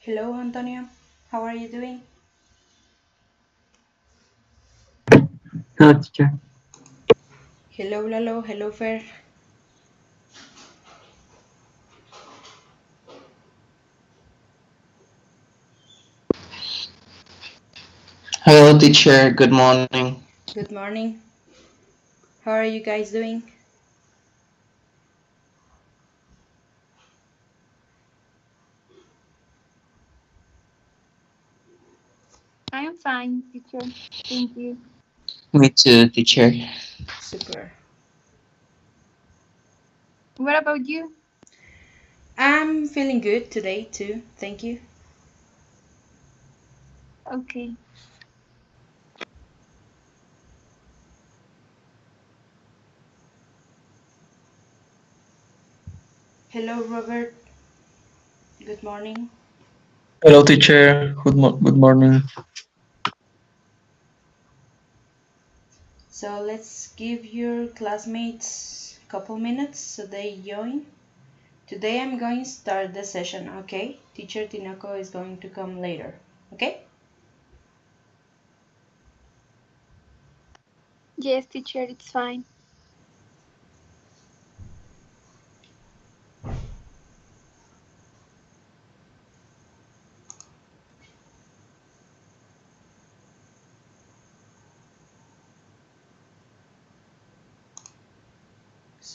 Hello, Antonio. How are you doing? Hello, teacher. Hello, Lalo. Hello, Fer. Hello, teacher. Good morning. Good morning. How are you guys doing? I'm fine, teacher. Thank you. Me too, teacher. Super. What about you? I'm feeling good today, too. Thank you. Okay. Hello, Robert. Good morning. Hello, teacher. Good morning. So let's give your classmates a couple minutes so they join. Today I'm going to start the session, okay? Teacher Tinoco is going to come later, okay? Yes, teacher, it's fine.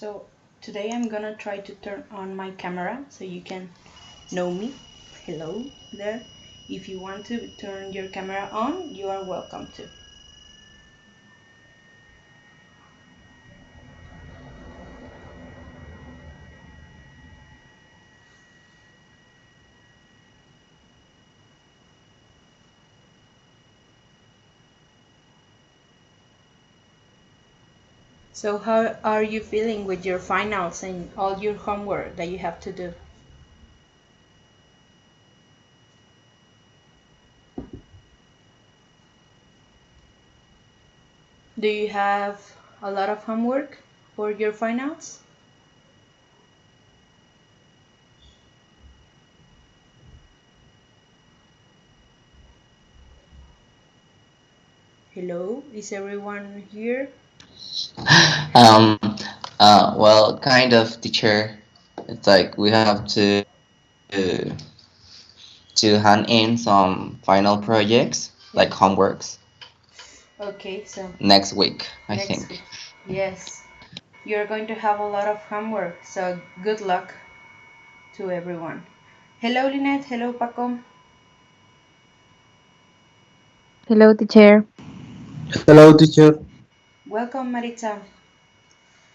So today I'm gonna try to turn on my camera so you can know me. Hello there. If you want to turn your camera on, you are welcome to. So how are you feeling with your finals and all your homework that you have to do? Do you have a lot of homework for your finals? Hello, is everyone here? Um, well, kind of, teacher. It's like we have to hand in some final projects, Yeah. like homeworks, Okay, so next week, I next think. week. Yes. You're going to have a lot of homework, so good luck to everyone. Hello, Lynette. Hello, Paco. Hello, teacher. Hello, teacher. Welcome, Maritza.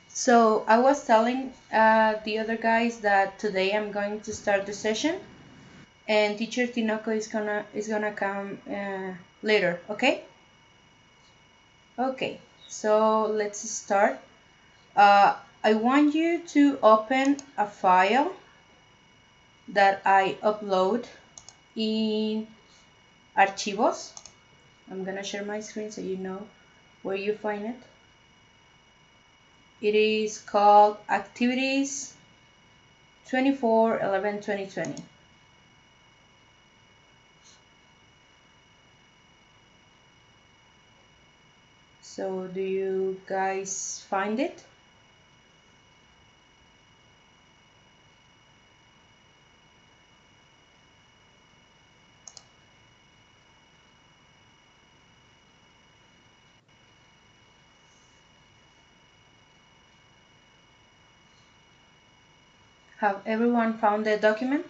So I was telling the other guys that today I'm going to start the session, and teacher Tinoco is gonna come later. Okay? Okay. So let's start. I want you to open a file that I upload in Archivos. I'm gonna share my screen so you know where you find it. It is called Activities 24/11/2020. So do you guys find it? Have everyone found the document?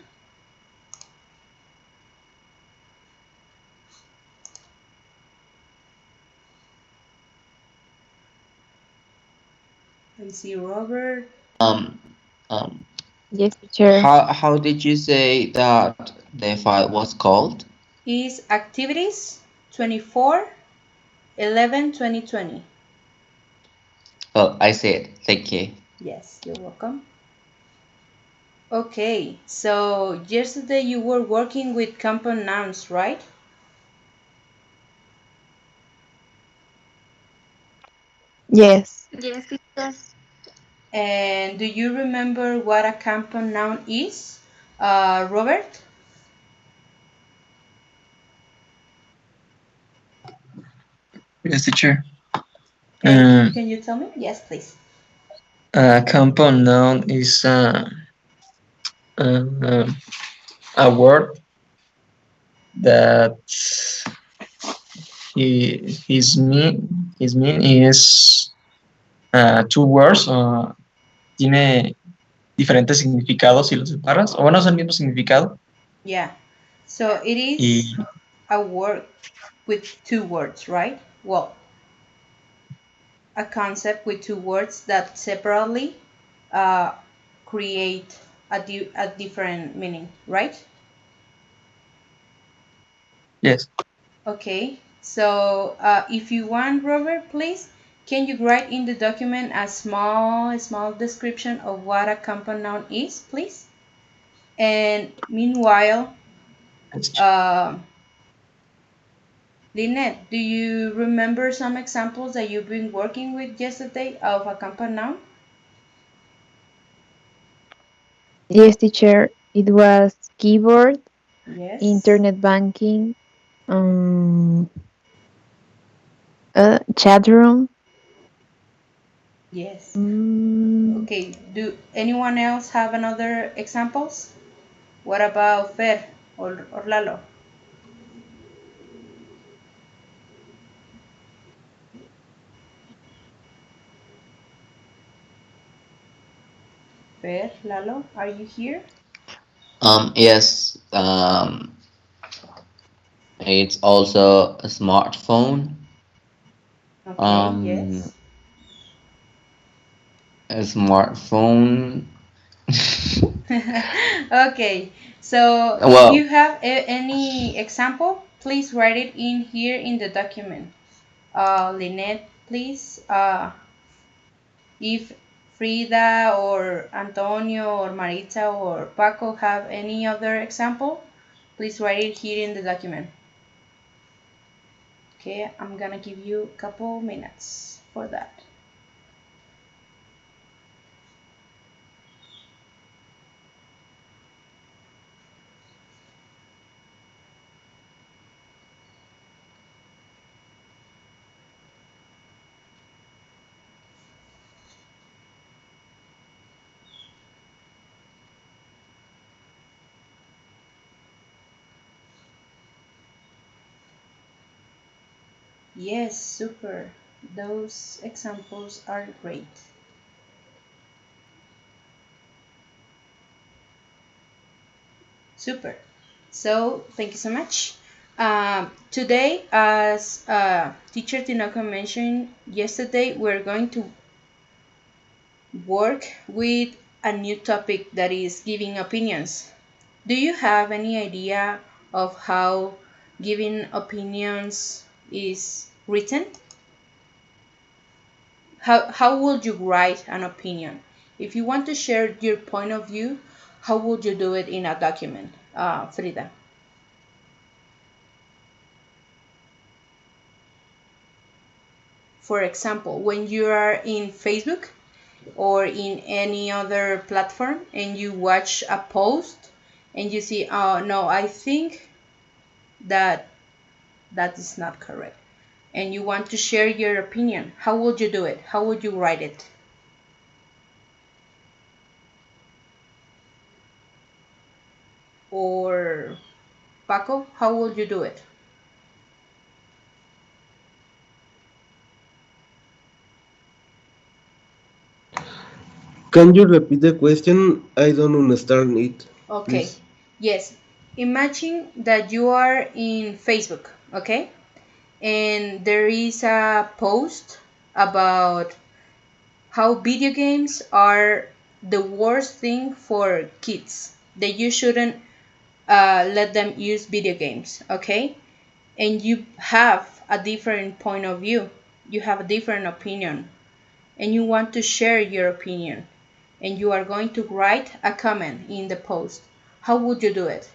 I see Robert. Um, um, Yes, teacher. how did you say that the file was called? Is Activities 24/11/2020. Oh, I see it. Thank you. Yes, you're welcome. Okay, so yesterday you were working with compound nouns, right? Yes. Yes, teacher. And do you remember what a compound noun is, Robert? Yes, teacher. Can you tell me? Yes, please. Compound noun is uh, a word that his mean is two words. Tiene diferentes significados si los separas, o bueno, es el mismo significado. Yeah. So it is Y a word with two words, right? Well, a concept with two words that separately uh, create a different meaning, right? yes, Okay. So if you want, Robert, please, can you write in the document a small description of what a compound noun is, please? And meanwhile, yes, teacher. uh, Lynette, do you remember some examples that you've been working with yesterday of a compound noun? Yes, teacher. It was keyboard, Yes. internet banking, um, chat room. Yes. Mm, Okay. Do anyone else have another examples? What about Fer or Lalo? Fer, Lalo, are you here? Yes. It's also a smartphone. Okay. Um, Yes. a smartphone. Okay. So if Well, you have any example, please write it in here in the document. Lynette, please. If Frida or Antonio or Maritza or Paco have any other example, please write it here in the document. Okay, I'm gonna give you a couple minutes for that. Yes, super. Those examples are great. Super. So, thank you so much. Today, as teacher Tinoco mentioned yesterday, we're going to work with a new topic that is giving opinions. Do you have any idea of how giving opinions is written? How would you write an opinion? If you want to share your point of view, how would you do it in a document, Frida? For example, when you are in Facebook or in any other platform and you watch a post and you see, oh no, I think that that is not correct, and you want to share your opinion, how would you do it? How would you write it? Or Paco, how would you do it? Can you repeat the question? I don't understand it, Okay, please. yes. Imagine that you are in Facebook, okay? And there is a post about how video games are the worst thing for kids. That you shouldn't let them use video games, okay? And you have a different point of view, you have a different opinion, and you want to share your opinion, and you are going to write a comment in the post. How would you do it?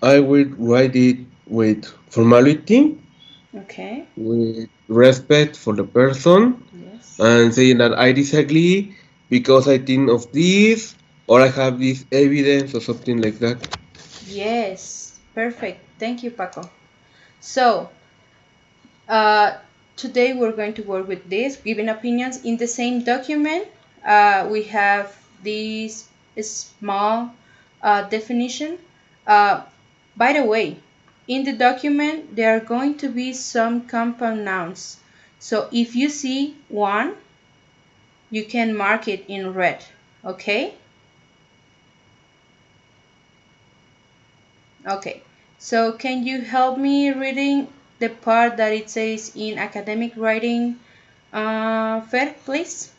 I will write it with formality, Okay, with respect for the person, yes. and saying that I disagree because I think of this, or I have this evidence, or something like that. Yes, perfect. Thank you, Paco. So, today we're going to work with this, giving opinions. In the same document, we have this small definition. By the way, in the document, there are going to be some compound nouns. So if you see one, you can mark it in red, okay? Okay, so can you help me reading the part that it says in academic writing, Fer, please?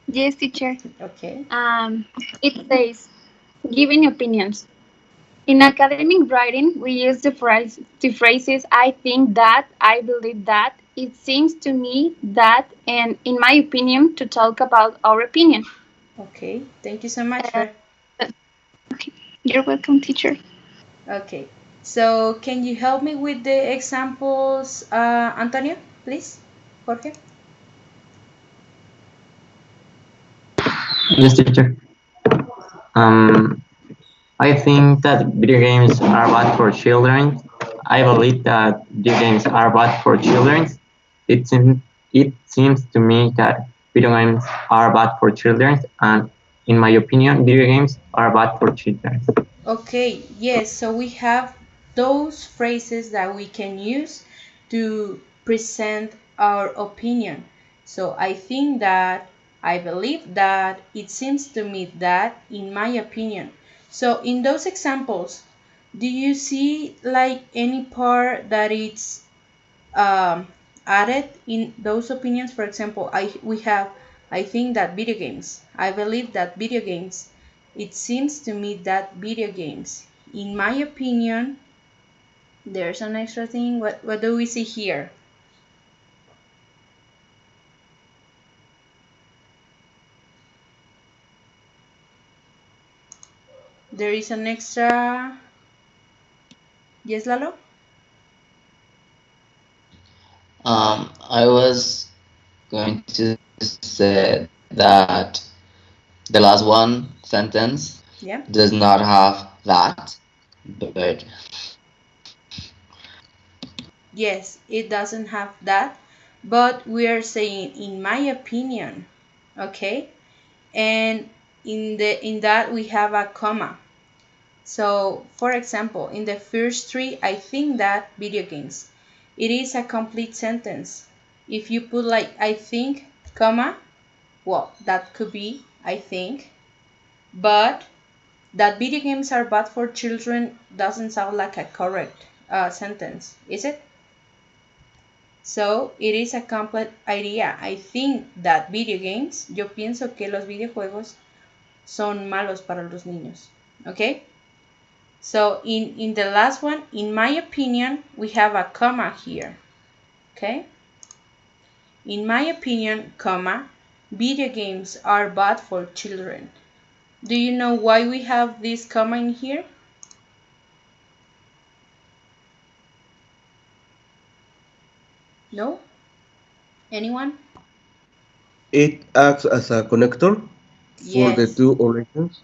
Yes, teacher. Okay. It says, giving opinions. In academic writing, we use the phrases I think that, I believe that, it seems to me that, and in my opinion, to talk about our opinion. Okay, thank you so much, Uh, Fer. okay. You're welcome, teacher. Okay, so can you help me with the examples, Antonio, please? Jorge? Yes, teacher. I think that video games are bad for children. I believe that video games are bad for children. It seems to me that video games are bad for children, and in my opinion, video games are bad for children. Okay, yes, so we have those phrases that we can use to present our opinion. So I think that, I believe that, it seems to me that, in my opinion. So in those examples, do you see like any part that it's added in those opinions? For example, we have, I think that video games, I believe that video games, it seems to me that video games, in my opinion. There's an extra thing. What do we see here? There is an extra. Yes, Lalo? I was going to say that the last one sentence Yeah. does not have that, but Yes, it doesn't have that, but we are saying, in my opinion, okay? And in that we have a comma. So, for example, in the first three, I think that video games, it is a complete sentence. If you put like I think, comma, well, that could be I think, but that video games are bad for children doesn't sound like a correct sentence, is it? So, it is a complete idea. I think that video games, yo pienso que los videojuegos son malos para los niños, okay? So in the last one, in my opinion, we have a comma here, okay? In my opinion, comma, video games are bad for children. Do you know why we have this comma in here? No? Anyone? It acts as a connector for the Yes. two orations.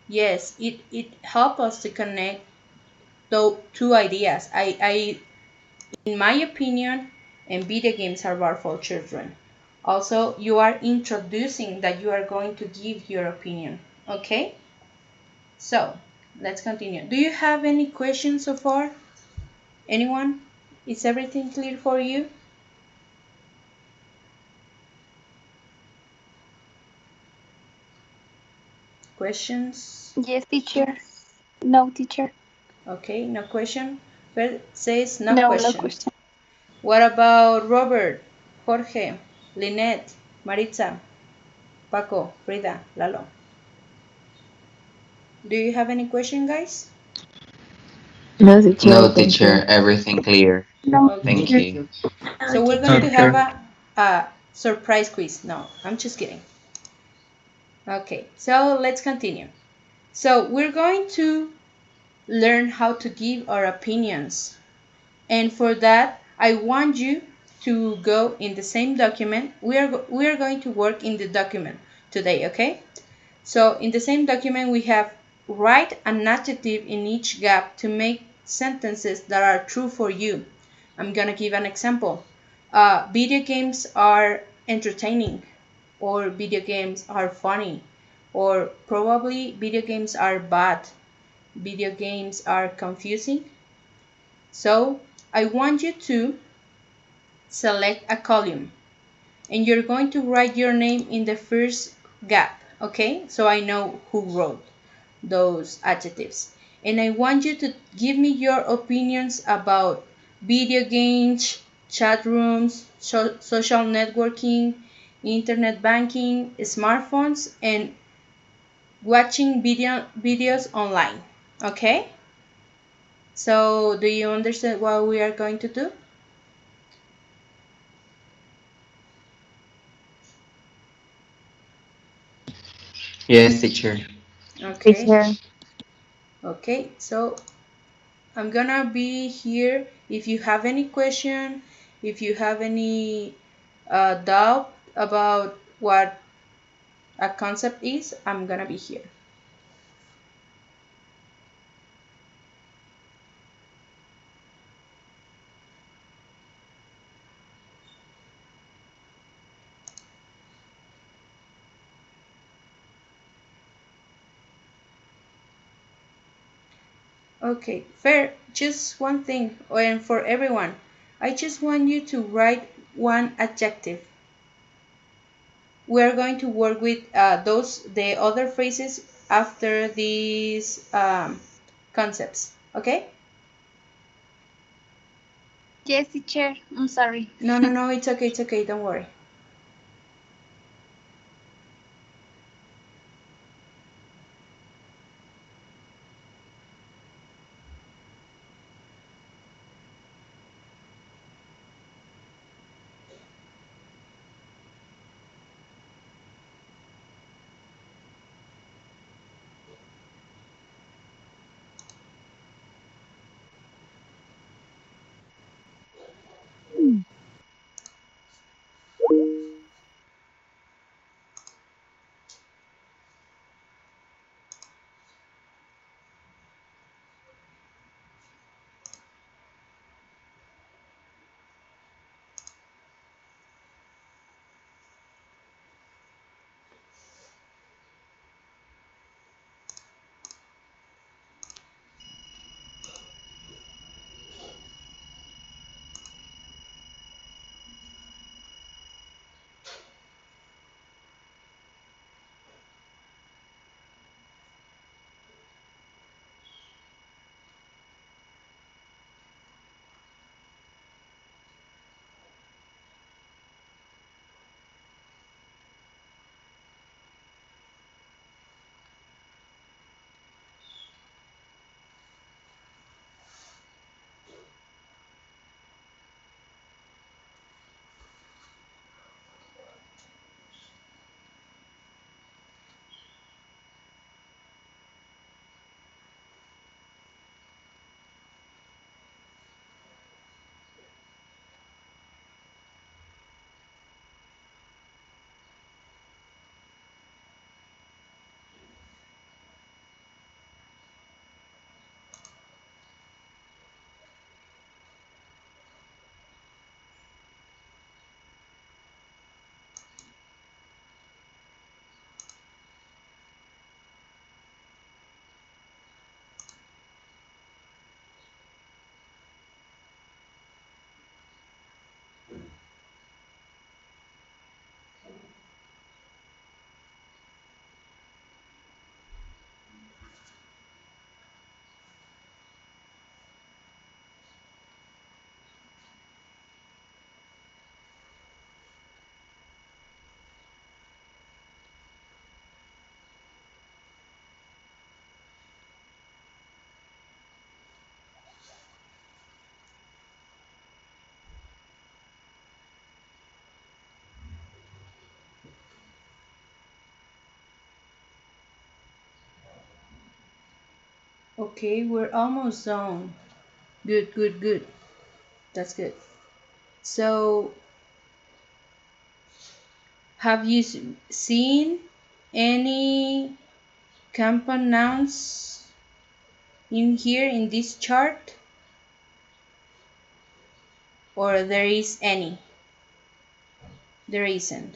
Yes, it helps us to connect those two ideas. In my opinion, and video games are bad for children. Also, you are introducing that you are going to give your opinion. Okay? So, let's continue. Do you have any questions so far? Anyone? Is everything clear for you? Questions? Yes, teacher. No, teacher. Okay, no question. Fer says no No, no question. question. What about Robert, Jorge, Lynette, Maritza, Paco, Frida, Lalo? Do you have any question, guys? No, teacher, no, thank teacher, you. everything clear. No, Thank Okay. you. So we're going to have a surprise quiz. No, I'm just kidding. Okay, so let's continue. So we're going to learn how to give our opinions. And for that, I want you to go in the same document. We are going to work in the document today, okay? So in the same document, we have write an adjective in each gap to make sentences that are true for you. I'm gonna give an example. Video games are entertaining, or video games are funny, or probably video games are bad, video games are confusing. So I want you to select a column and you're going to write your name in the first gap, okay? So I know who wrote those adjectives. And I want you to give me your opinions about video games, chat rooms, social networking, internet banking, smartphones, and watching videos online. Okay? So do you understand what we are going to do? Yes, teacher. Okay. Teacher. Okay, so I'm gonna be here. If you have any question, if you have any doubt about what a concept is, I'm gonna be here. Okay, fair. Just one thing, and for everyone, I just want you to write one adjective. We're going to work with the other phrases after these concepts. Okay? Yes, teacher. I'm sorry. No, no, no. It's okay. It's okay. Don't worry. Okay, we're almost done. Good, good, good. That's good. So, have you seen any compound nouns in here in this chart? Or there is any? There isn't.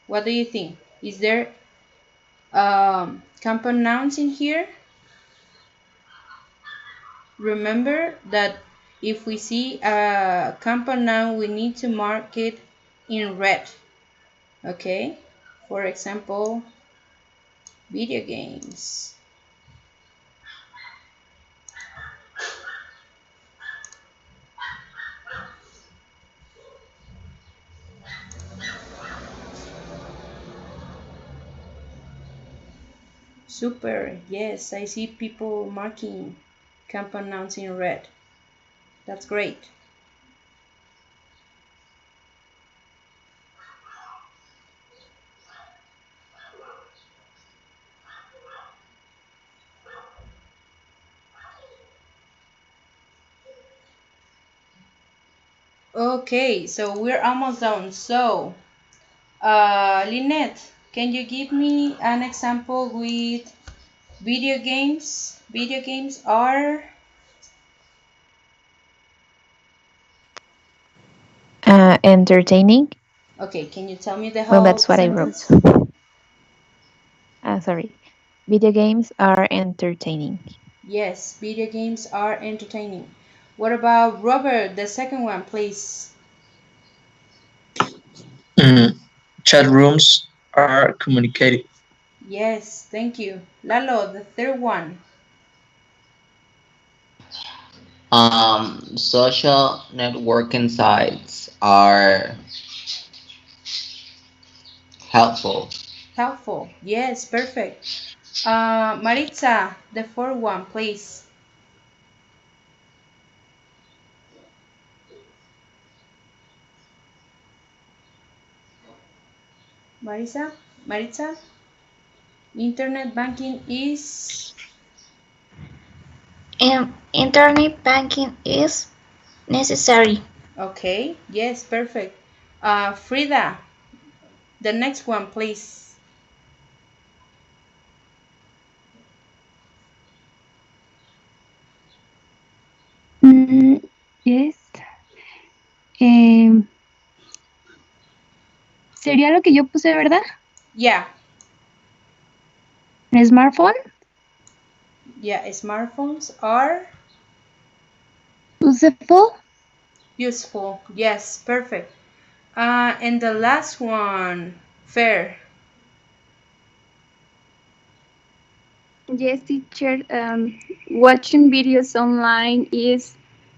What do you think? Is there compound nouns in here? Remember that if we see a compound noun, we need to mark it in red. Okay? For example, video games. Super. Yes, I see people marking compound nouns in red. That's great. Okay, so we're almost done. So, Lynette, can you give me an example with video games? Video games are... Entertaining. Okay, can you tell me the Well, whole that's what I wrote. sentence? Sorry. Video games are entertaining. Yes, video games are entertaining. What about Robert, the second one, please? Chat rooms are communicative. Yes, thank you. Lalo, the third one. Social networking sites are helpful. Helpful. Yes, perfect. Maritza, the fourth one, please. Maritza, internet banking is... Internet banking is necessary. Okay, yes, perfect. Frida, the next one, please. Yes. Sería lo que yo puse, ¿verdad? Yeah. ¿El smartphone? Yeah, smartphones are... Useful? Useful. Yes, perfect. And the last one, fair. Yes, teacher. Watching videos online is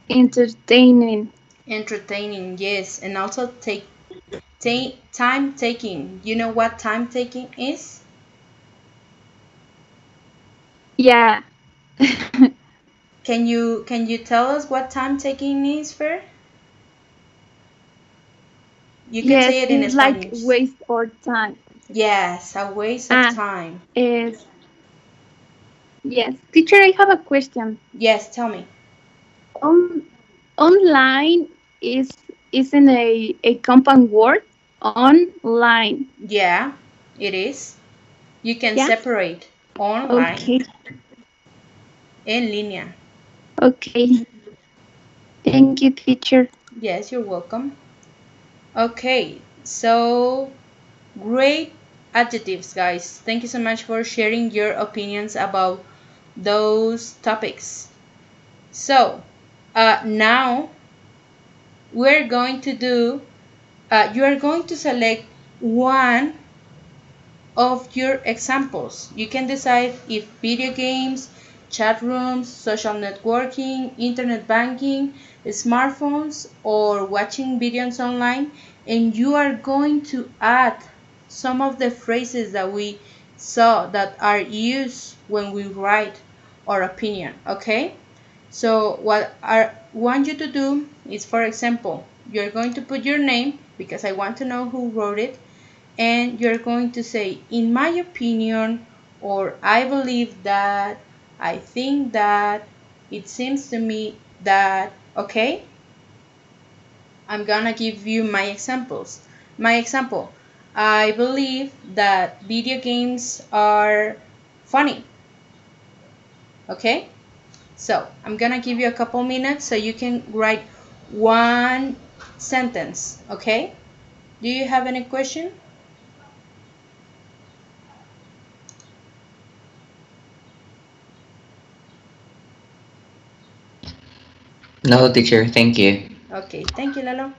entertaining. Entertaining, yes, and also time taking. You know what time taking is? Yeah. Can you tell us what time taking is, Fair? You can Yes, say it in it's like Spanish. waste or time. Yes, a waste of time. Yes. Teacher, I have a question. Yes, tell me. Online isn't a compound word. Online. Yeah, it is. You can Yeah? separate online Okay. en línea. Okay. Thank you, teacher. Yes, you're welcome. Okay, so great adjectives, guys. Thank you so much for sharing your opinions about those topics. So, now we're going to do, you are going to select one of your examples. You can decide if video games, chat rooms, social networking, internet banking, smartphones, or watching videos online, and you are going to add some of the phrases that we saw that are used when we write our opinion, okay? So what I want you to do is, for example, you're going to put your name because I want to know who wrote it, and you're going to say, in my opinion, or I believe that, I think that, it seems to me that, okay? I'm gonna give you my examples. My example, I believe that video games are funny. Okay? So I'm gonna give you a couple minutes so you can write one sentence. Okay? Do you have any question? No, teacher, thank you. Okay, thank you, Lalo.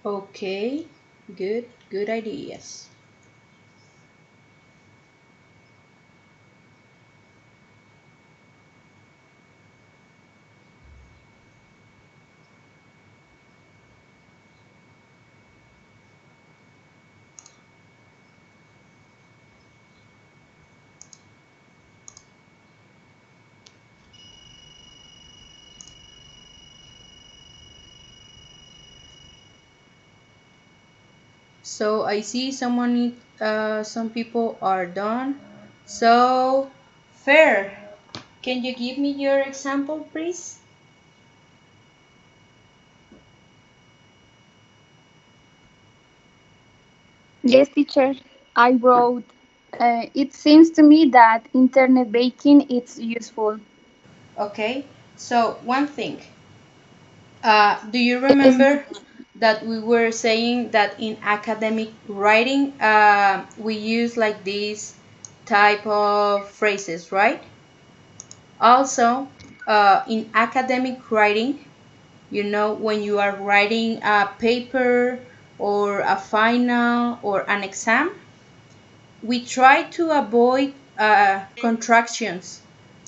Okay, good ideas. So I see some people are done. So, Fair, can you give me your example, please? Yes, teacher. I wrote, it seems to me that internet banking is useful. Okay, so one thing. Do you Yes, remember that we were saying that in academic writing, we use like these type of phrases, right? Also, in academic writing, you know, when you are writing a paper or a final or an exam, we try to avoid contractions.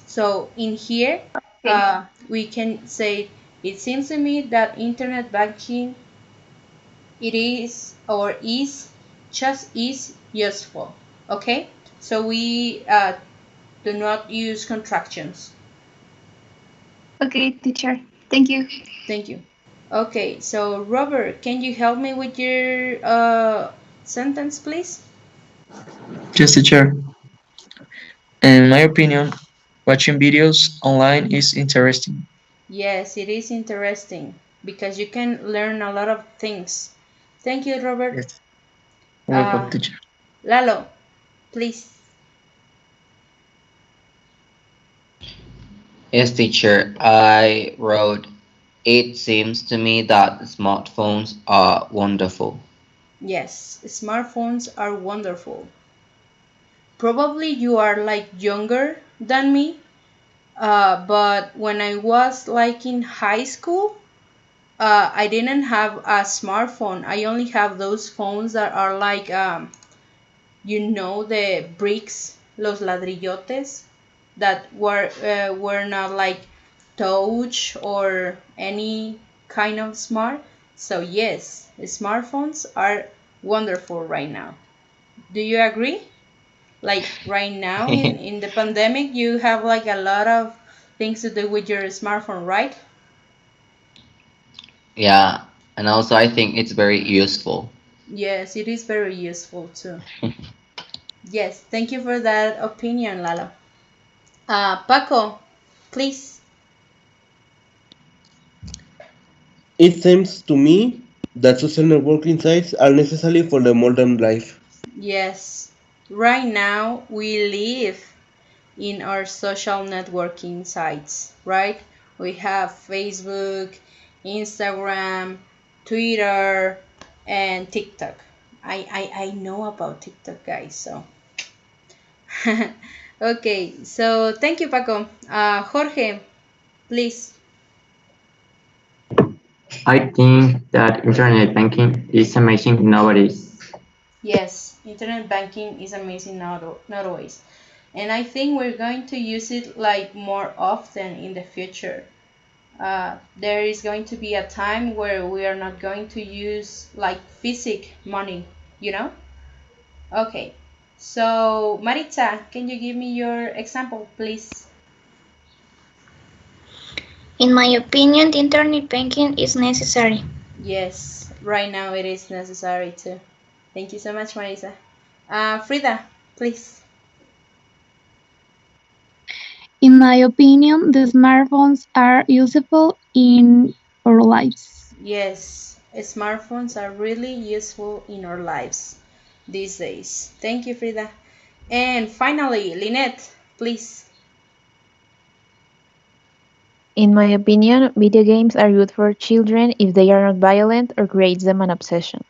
So in here, okay. we can say, it seems to me that internet banking it is or is just is useful. Okay, so we do not use contractions. Okay, teacher. Thank you. Thank you. Okay, so Robert, can you help me with your sentence, please? Yes, teacher. In my opinion, watching videos online is interesting. Yes, it is interesting because you can learn a lot of things. Thank you, Robert. Yes. Welcome, Uh, teacher. Lalo, please. Yes, teacher, I wrote, it seems to me that smartphones are wonderful. Yes, smartphones are wonderful. Probably you are like younger than me, but when I was like in high school, I didn't have a smartphone. I only have those phones that are like, you know, the bricks, los ladrillotes, that were not like touch or any kind of smart. So yes, smartphones are wonderful right now. Do you agree? Like right now in the pandemic, you have like a lot of things to do with your smartphone, right? Yeah, and also I think it's very useful. Yes, it is very useful too. Yes, thank you for that opinion, Lalo. Paco, please. It seems to me that social networking sites are necessary for the modern life. Yes, right now we live in our social networking sites, right? We have Facebook, Instagram, Twitter, and TikTok. I know about TikTok, guys, so. Okay, so thank you, Paco. Jorge, please. I think that internet banking is amazing nowadays. Yes, internet banking is amazing not always. And I think we're going to use it like more often in the future. There is going to be a time where we are not going to use like physic money, you know? Okay. So, Maritza, can you give me your example, please? In my opinion, the internet banking is necessary. Yes, right now it is necessary too. Thank you so much, Marisa. Frida, please. In my opinion, the smartphones are useful in our lives. Yes, smartphones are really useful in our lives these days. Thank you, Frida. And finally, Lynette, please. In my opinion, video games are good for children if they are not violent or creates them an obsession.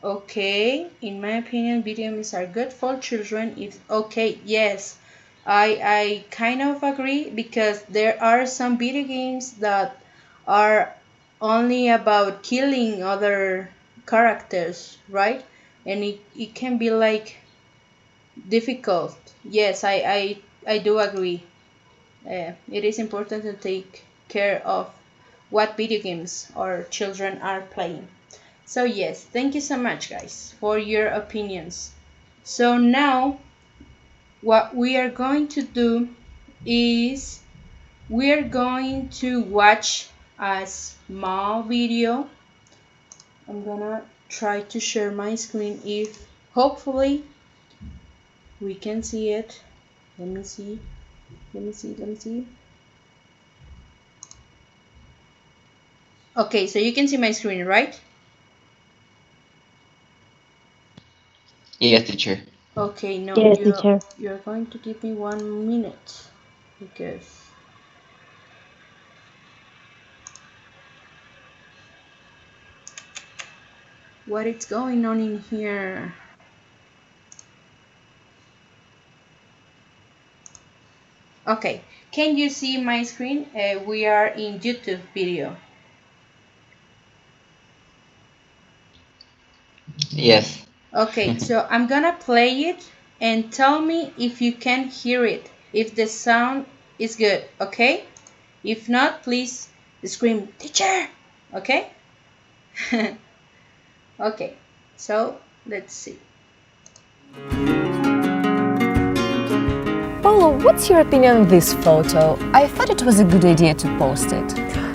Okay, in my opinion, video games are good for children. If okay, yes, I kind of agree because there are some video games that are only about killing other characters, right? And it can be like difficult. Yes, I do agree. It is important to take care of what video games our children are playing. So yes, thank you so much guys for your opinions. So now what we are going to do is we are going to watch a small video. I'm gonna try to share my screen if hopefully we can see it. Let me see. Okay, so you can see my screen, right? Yes, teacher. Okay, no, Yes, teacher. you're going to give me 1 minute because what is going on in here? Okay, can you see my screen? We are in YouTube video. Yes. Okay, so I'm gonna play it and tell me if you can hear it, if the sound is good, okay? If not, please scream, teacher, okay? Okay, so let's see. Paulo, what's your opinion on this photo? I thought it was a good idea to post it.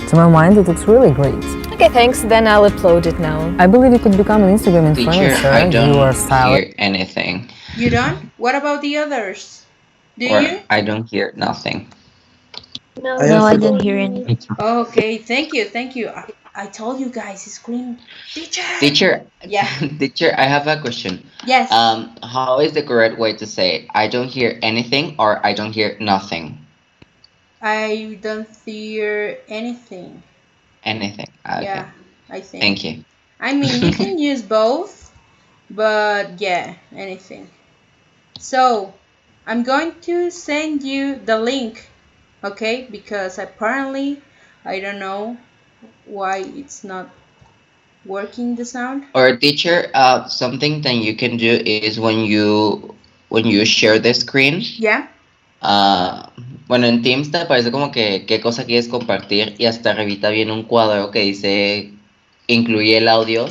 To my mind, it looks really great. Okay, thanks, then I'll upload it now. I believe you could become an Instagram Teacher, influencer. I don't You are stylish. hear anything. You don't? What about the others? Do Or you? I don't hear nothing. No, No, I don't hear any. Okay, thank you. I told you guys, scream, teacher. Teacher, Yeah. teacher, I have a question. Yes. How is the correct way to say it? I don't hear anything or I don't hear nothing? I don't hear anything. Anything. Okay. Yeah, I think. Thank you. I mean, you can use both, but yeah, anything. So, I'm going to send you the link, okay? Because apparently, I don't know why it's not working the sound. Or teacher, something that you can do is when you share the screen. Yeah. Bueno, en Teams te aparece como que qué cosa quieres compartir y hasta arribita viene un cuadro que dice incluye el audio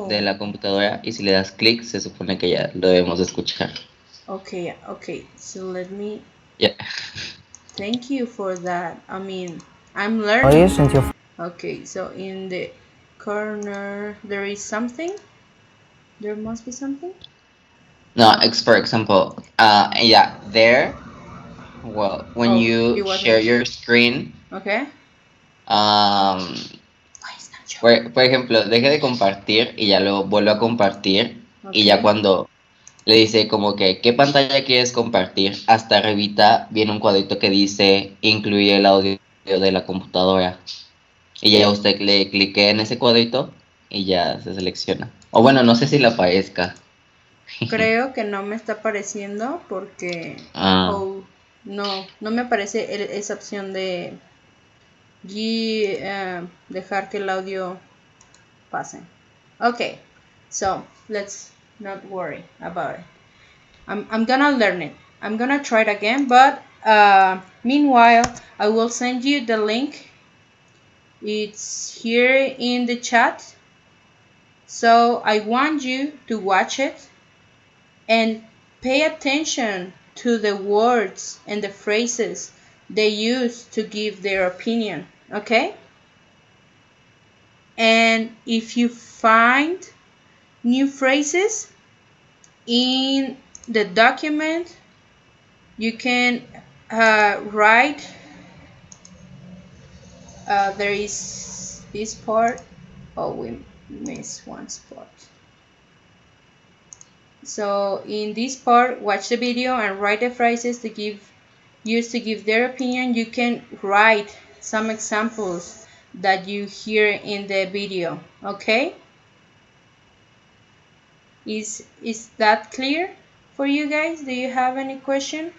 de la computadora y si le das clic se supone que ya lo debemos escuchar. Okay, so let me... Yeah. Thank you for that. I mean, I'm learning. Okay, so in the corner there is something? There must be something? No, for example, yeah, there, well, when you share your screen, okay. Por ejemplo, deje de compartir y ya luego vuelve a compartir y ya cuando le dice como que ¿qué pantalla quieres compartir? Hasta arribita viene un cuadrito que dice incluye el audio de la computadora y ya usted le clique en ese cuadrito y ya se selecciona. O bueno, no sé si le aparezca. Creo que no me está apareciendo porque no me aparece esa opción de dejar que el audio pase. Okay, so let's not worry about it. I'm gonna learn it. I'm gonna try it again, but meanwhile, I will send you the link. It's here in the chat. So I want you to watch it and pay attention to the words and the phrases they use to give their opinion, okay? And if you find new phrases in the document, you can write, there is this part. Oh, we missed one spot. So in this part, watch the video and write the phrases to use to give their opinion. You can write some examples that you hear in the video, okay? Is that clear for you guys? Do you have any question?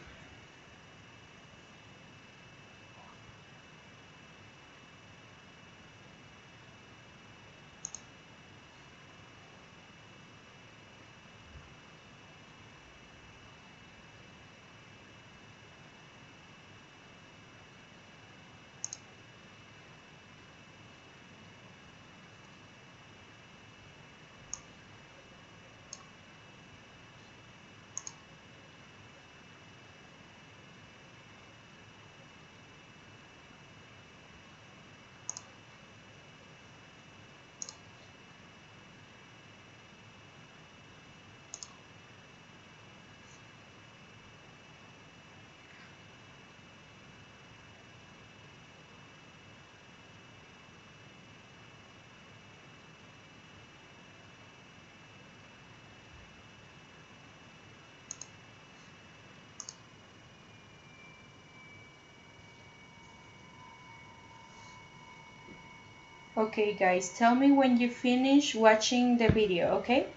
Okay guys, tell me when you finish watching the video, okay?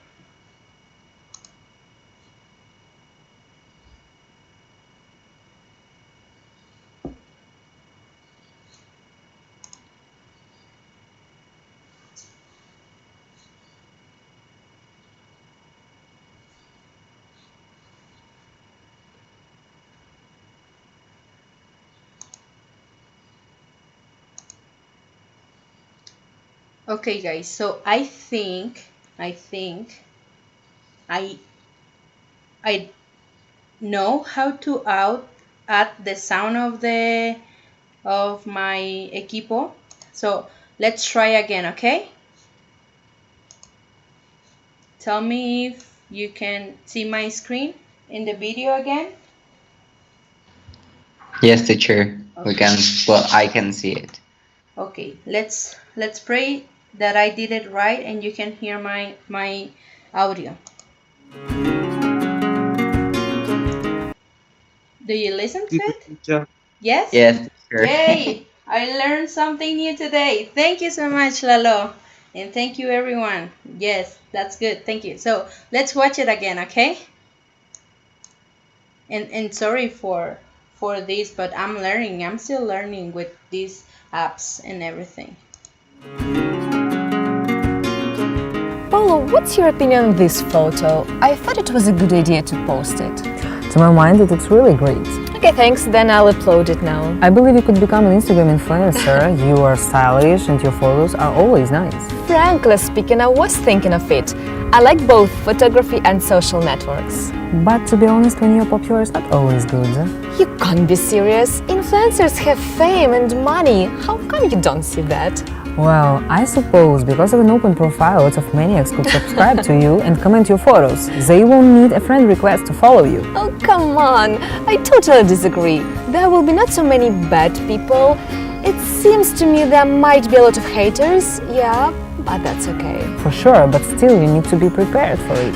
Okay guys, so I think I know how to add the sound of my equipo. So let's try again, okay? Tell me if you can see my screen in the video again. Yes, teacher. We can. Well, I can see it. Okay, let's pray that I did it right and you can hear my audio. Do you listen to it? Yes? Yes, teacher. Yay! I learned something new today. Thank you so much, Lalo. And thank you, everyone. Yes, that's good. Thank you. So let's watch it again, okay? And sorry for this, but I'm learning. I'm still learning with these apps and everything. Paulo, what's your opinion on this photo? I thought it was a good idea to post it. To my mind, it looks really great. Okay, thanks. Then I'll upload it now. I believe you could become an Instagram influencer. You are stylish and your photos are always nice. Frankly speaking, I was thinking of it. I like both photography and social networks. But to be honest, when you're popular, it's not always good. You can't be serious. Influencers have fame and money. How come you don't see that? Well, I suppose because of an open profile, lots of maniacs could subscribe to you and comment your photos. They won't need a friend request to follow you. Oh, come on. I totally disagree. There will be not so many bad people. It seems to me there might be a lot of haters, yeah, but that's okay. For sure, but still you need to be prepared for it.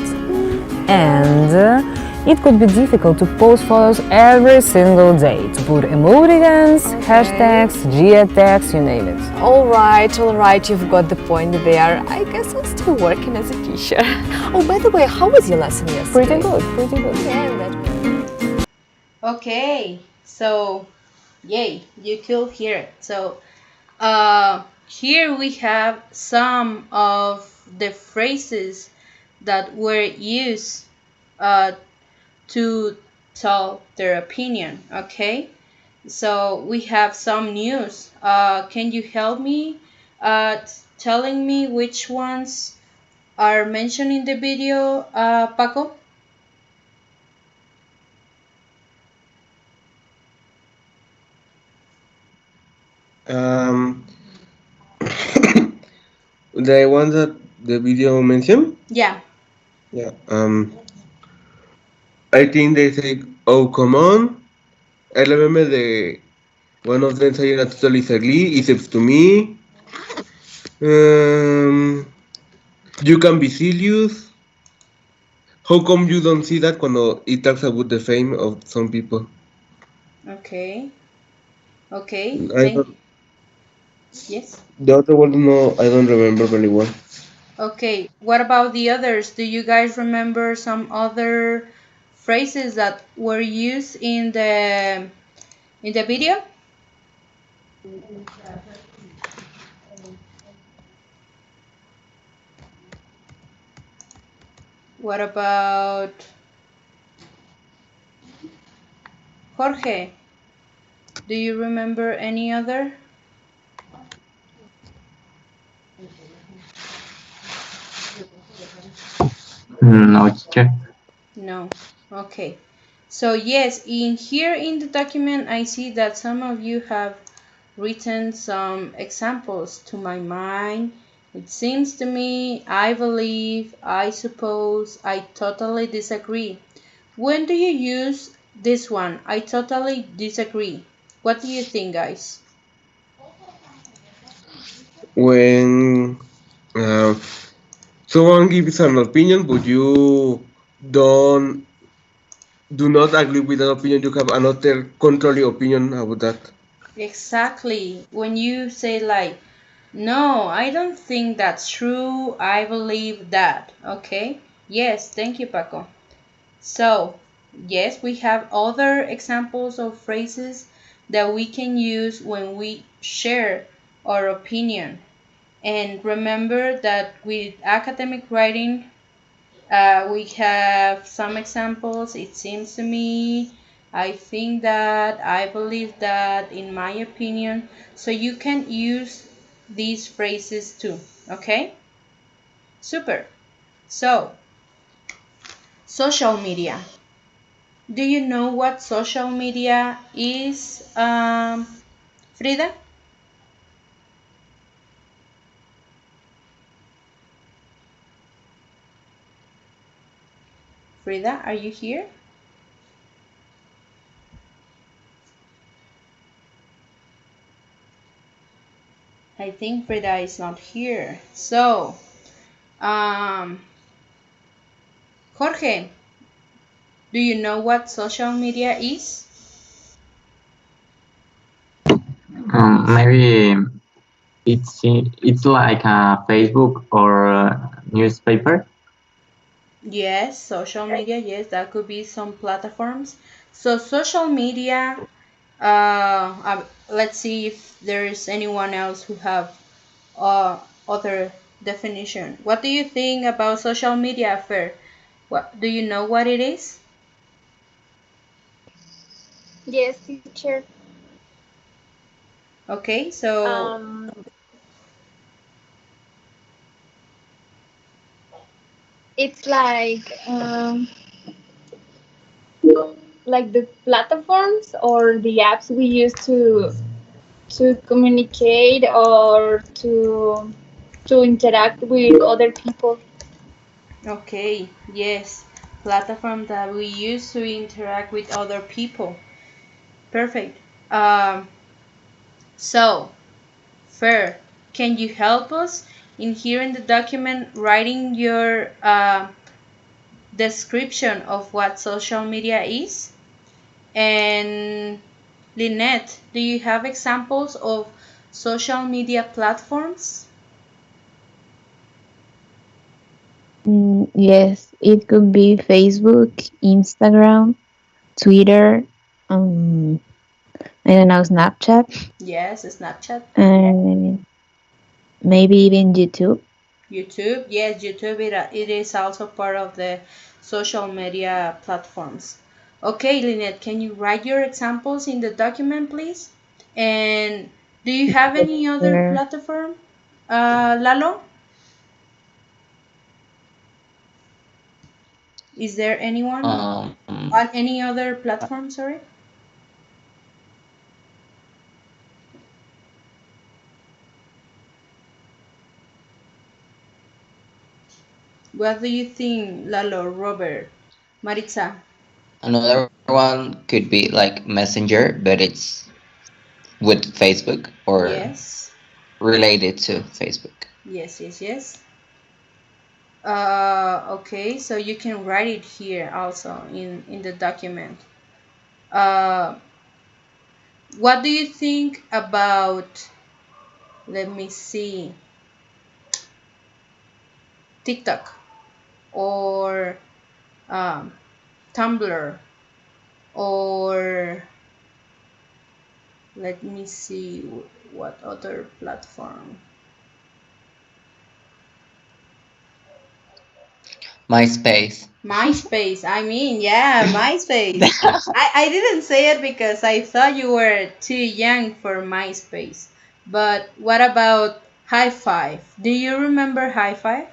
And it could be difficult to post photos every single day, to put emoticons, hashtags, geotags, you name it. All right, you've got the point there. I guess I'm still working as a teacher. Oh, by the way, how was your lesson yesterday? Pretty good. Yeah, Okay, so yay, you could hear it. So here we have some of the phrases that were used to tell their opinion. Okay, so we have some news. Can you help me telling me which ones are mentioned in the video, Paco? Um, the one that the video mentioned. Yeah. Yeah. I think they say, "Oh, come on." I remember one of them saying, "I totally disagree. It's up to me." You can be serious. How come you don't see that when it talks about the fame of some people? Okay. Okay. I don't, Yes. the other one, no, I don't remember very well. Okay. What about the others? Do you guys remember some other phrases that were used in the video? What about Jorge? Do you remember any other? No, teacher. No. Okay. So yes, in here in the document, I see that some of you have written some examples. To my mind, it seems to me, I believe, I suppose, I totally disagree. When do you use this one? I totally disagree. What do you think, guys? When someone gives an opinion, but you don't do not agree with that opinion, you have another contrary opinion about that. Exactly. When you say like, no, I don't think that's true. I believe that. Okay? Yes, thank you, Paco. So, yes, we have other examples of phrases that we can use when we share our opinion. And remember that with academic writing, we have some examples. It seems to me, I think that, I believe that, in my opinion. So you can use these phrases too. Okay? Super. So, social media. Do you know what social media is, Frida? Frida, are you here? I think Frida is not here. So, Jorge, do you know what social media is? Maybe it's like a Facebook or a newspaper. Yes, social media. Yes, that could be some platforms. So social media. Let's see if there is anyone else who have other definition. What do you think about social media, Fer? What do you know what it is? Yes, teacher. Okay, so It's like the platforms or the apps we use to communicate or to interact with other people. okay, yes, platform that we use to interact with other people. Perfect. So, Fer, can you help us in here in the document writing your description of what social media is? And Lynette, do you have examples of social media platforms? Yes, it could be Facebook, Instagram, Twitter, I don't know, Snapchat, Yes, Snapchat. and maybe even YouTube. YouTube. Yes, YouTube, it is also part of the social media platforms. Okay, Lynette, can you write your examples in the document, please? And do you have any other Sure. platform, Lalo? Is there anyone Um, on any other platform? Sorry. What do you think, Lalo, Robert, Maritza? Another one could be like Messenger, but it's with Facebook or Yes. related to Facebook. Yes, yes, yes. Okay, so you can write it here also in the document. Uh, what do you think about, let me see, TikTok or um, Tumblr or let me see what other platform? MySpace. MySpace. I mean, yeah, MySpace. I didn't say it because I thought you were too young for MySpace. But what about High Five? Do you remember High Five?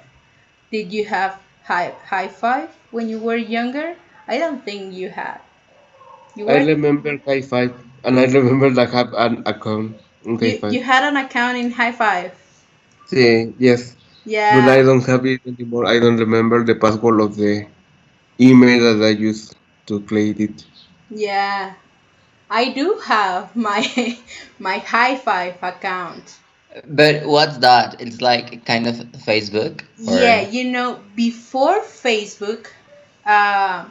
Did you have High Five when you were younger? I don't think you had. You I were remember High Five, and I remember that I have an account in High you Five. had an account in High Five. See, yes, but I Yeah. don't have it anymore. I don't remember the password of the email that I used to create it. Yeah. I do have my my High Five account. But what's that? It's like kind of Facebook Yeah, or before Facebook, uh,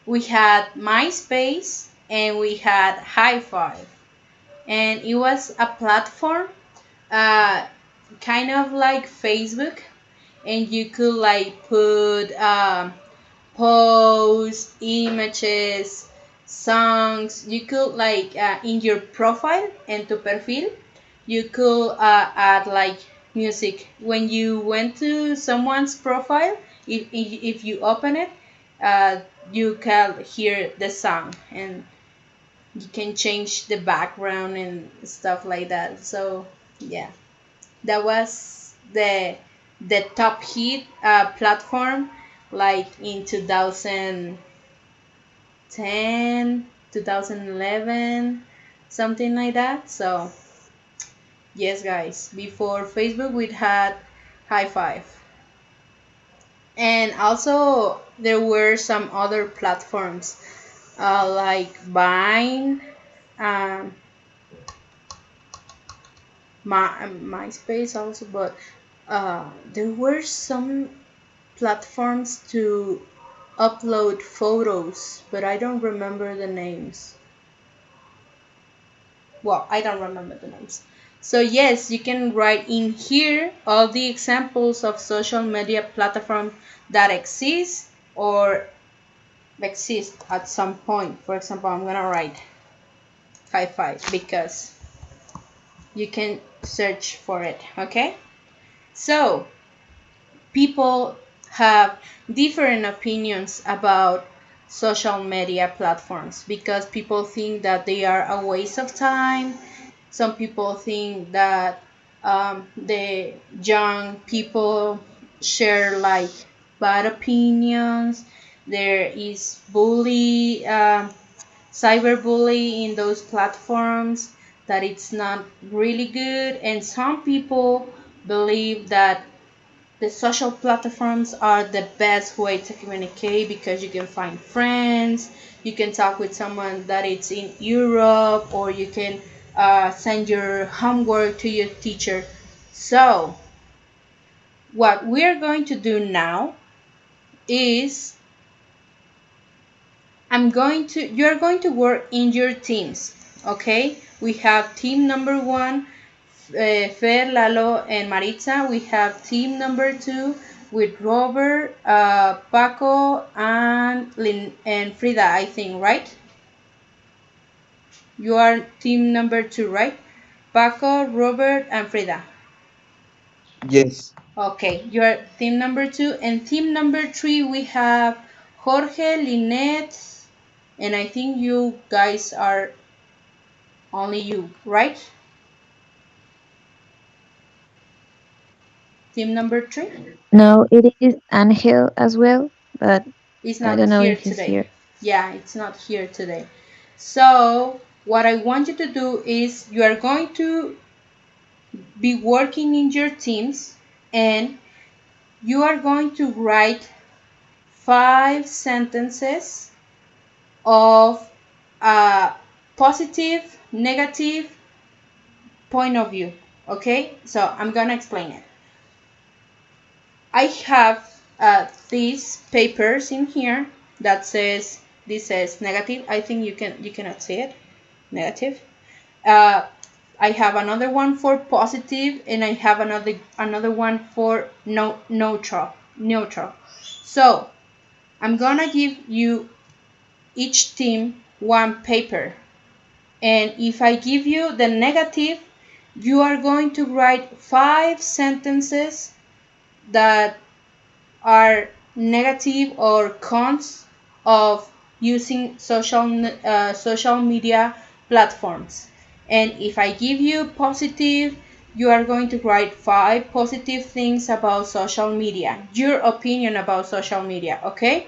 we had MySpace and we had High Five, and it was a platform, uh, kind of like Facebook, and you could like put posts, images, songs. You could like in your profile and to perfil, you could add like music. When you went to someone's profile, if you open it, uh, you can hear the song and you can change the background and stuff like that. So yeah, that was the top hit platform like in 2010, 2011, something like that. So yes, guys, before Facebook we had High Five, and also there were some other platforms like Vine, um, MySpace also, but there were some platforms to upload photos, but I don't remember the names. Well, I don't remember the names. So yes, you can write in here all the examples of social media platforms that exist or exist at some point. For example, I'm gonna write High Five because you can search for it. Okay. So people have different opinions about social media platforms because people think that they are a waste of time. Some people think that the young people share like bad opinions. There is cyberbully in those platforms, that it's not really good. And some people believe that the social platforms are the best way to communicate because you can find friends, you can talk with someone that is in Europe, or you can send your homework to your teacher. So, what we're going to do now is you're going to work in your teams, okay? We have team number 1, Fer, Lalo, and Maritza. We have team number 2 with Robert, Paco, and Frida, I think, right? You are team number 2, right? Paco, Robert, and Frida. Yes. Okay, you're team number 2. And team number 3, we have Jorge, Lynette, and I think you guys are only you, right? Team number 3? No, it is Angel as well, but It's I not don't know here if he's today. here. Yeah, it's not here today. So, what I want you to do is you are going to be working in your teams and you are going to write 5 sentences of a positive, negative point of view. Okay, so I'm gonna explain it. I have these papers in here that says this says negative. I think you cannot see it. Negative. Uh, I have another one for positive, and I have another one for neutral. Neutral. So I'm gonna give you each team one paper, and if I give you the negative, you are going to write 5 sentences that are negative or cons of using social media platforms. And if I give you positive, you are going to write 5 positive things about social media, your opinion about social media, okay?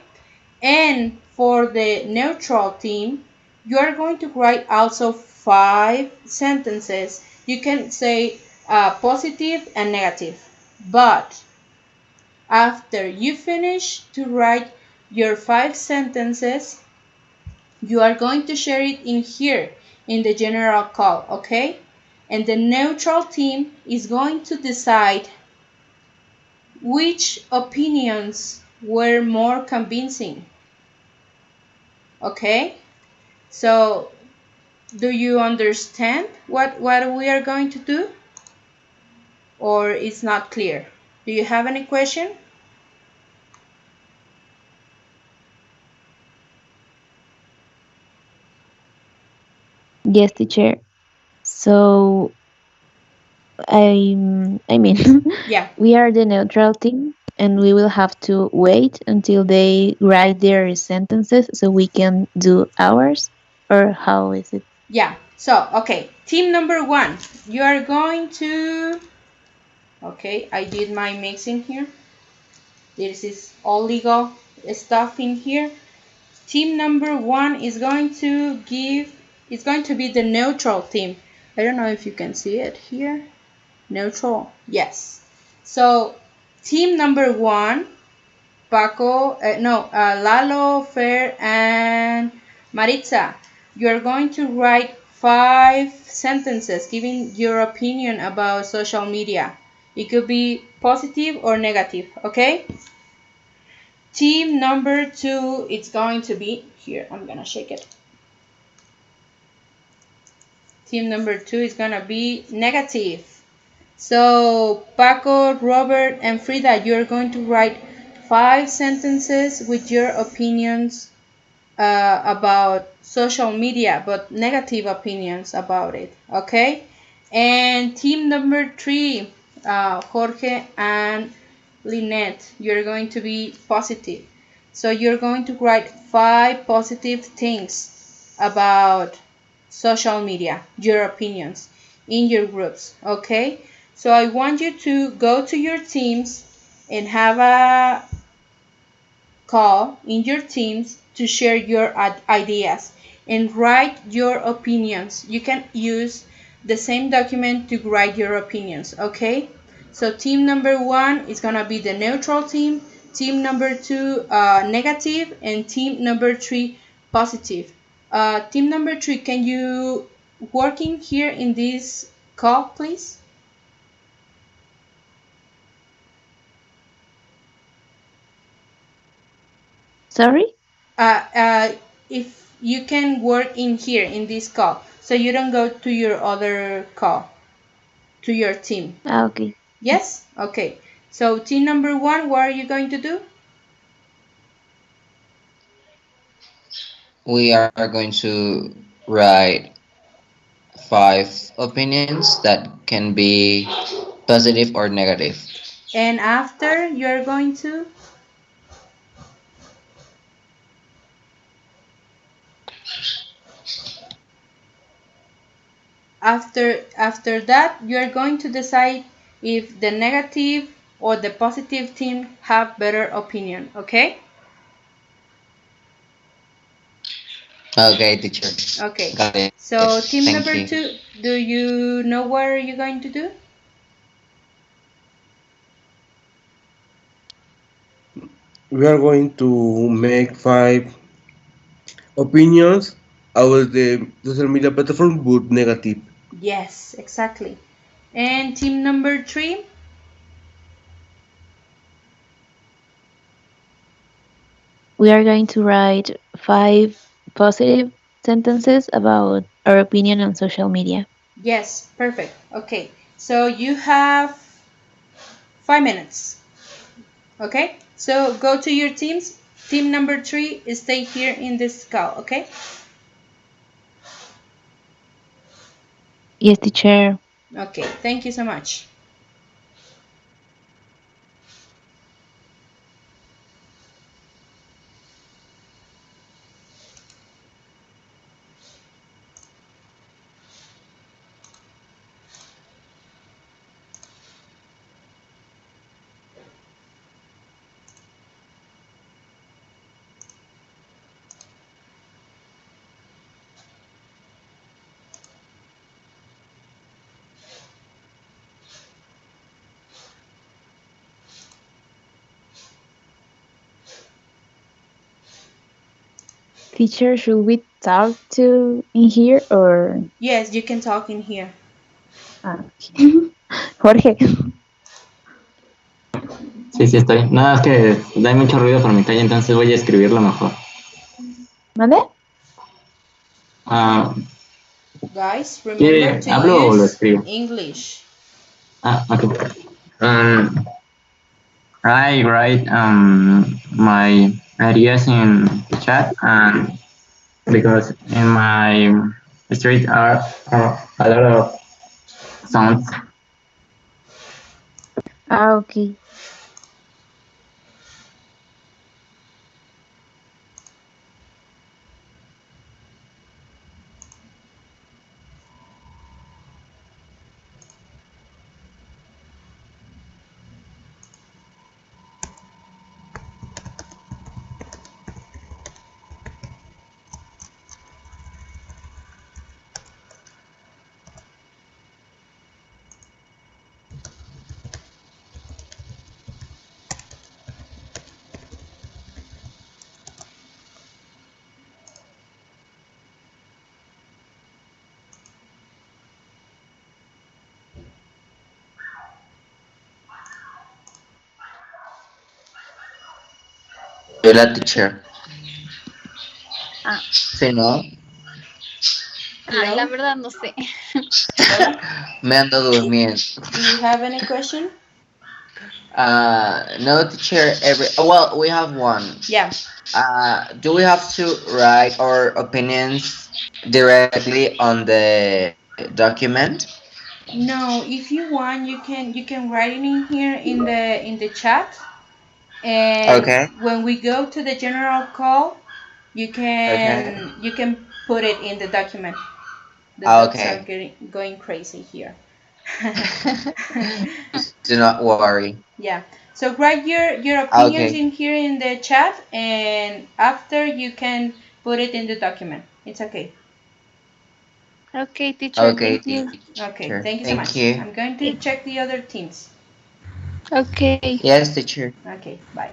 And for the neutral team, you are going to write also 5 sentences. You can say positive and negative, but after you finish to write your 5 sentences, you are going to share it in here in the general call, okay? And the neutral team is going to decide which opinions were more convincing, okay? So, do you understand what we are going to do? Or it's not clear? Do you have any question? Yes, teacher. So I mean, Yeah. we are the neutral team, and we will have to wait until they write their sentences so we can do ours. Or how is it? Yeah. So, okay. Team number 1. You are going to... Okay, I did my mixing here. This is all legal stuff in here. Team number 1 is going to give... It's going to be the neutral team. I don't know if you can see it here. Neutral. Yes. So, team number 1, Paco, Lalo, Fer, and Maritza, you're going to write 5 sentences giving your opinion about social media. It could be positive or negative, okay? Team number 2, it's going to be, here, I'm gonna shake it. Team number 2 is gonna be negative. So, Paco, Robert, and Frida, you're going to write 5 sentences with your opinions about social media, but negative opinions about it, okay? And team number 3, Jorge and Lynette, you're going to be positive. So you're going to write 5 positive things about social media, your opinions in your groups, okay? So I want you to go to your teams and have a call in your teams to share your ideas and write your opinions. You can use the same document to write your opinions, okay? So team number 1 is gonna be the neutral team number 2 negative, and team number 3 positive. Team number 3, can you working here in this call, please? Sorry? If you can work in here in this call, so you don't go to your other call, to your team. Okay. Yes? Okay. So team number 1, what are you going to do? We are going to write 5 opinions that can be Positive or negative? And after you're going to after that you're going to decide if the negative or the positive team have better opinion, okay? Okay, teacher. Okay. Got it. So team Thank number you. 2, do you know what are you going to do? We are going to make 5 opinions out of the social media platform, but negative. Yes, exactly. And team number 3? We are going to write 5 positive sentences about our opinion on social media. Yes, perfect. Okay. So you have 5 minutes. Okay? So go to your teams. Team number 3, stay here in this call, okay? Yes, teacher. Okay, thank you so much. Teacher, should we talk to in here or Yes, you can talk in here. okay. Jorge? Sí, sí estoy. No, es que hay mucho ruido por mi calle, entonces voy a escribirlo mejor. ¿Mande? Ah, Guys, remember ¿quiere, to hablo o lo use escribo? English. Ah, ok. I write my ideas in the chat, and because in my street are a lot of sounds. Okay. Hola, teacher. Ah, Sí, ¿no? ay, la Hello? verdad no sé. Hello? Me ando durmiendo. Do you have any question? No, teacher. Well, we have one. Yeah. Do we have to write our opinions directly on the document? No, if you want, you can write it in here in the chat, and Okay. when we go to the general call, you Okay. can you can put it in the document. The dogs are Okay. going crazy here. Do not worry. Yeah. So write your opinions Okay. in here in the chat, and after you can put it in the document. It's okay. Okay, teacher, Okay, thank you. Okay. teacher. Thank you so Thank much. you. I'm going to check the other teams. Okay. Yes, teacher. Okay. Bye.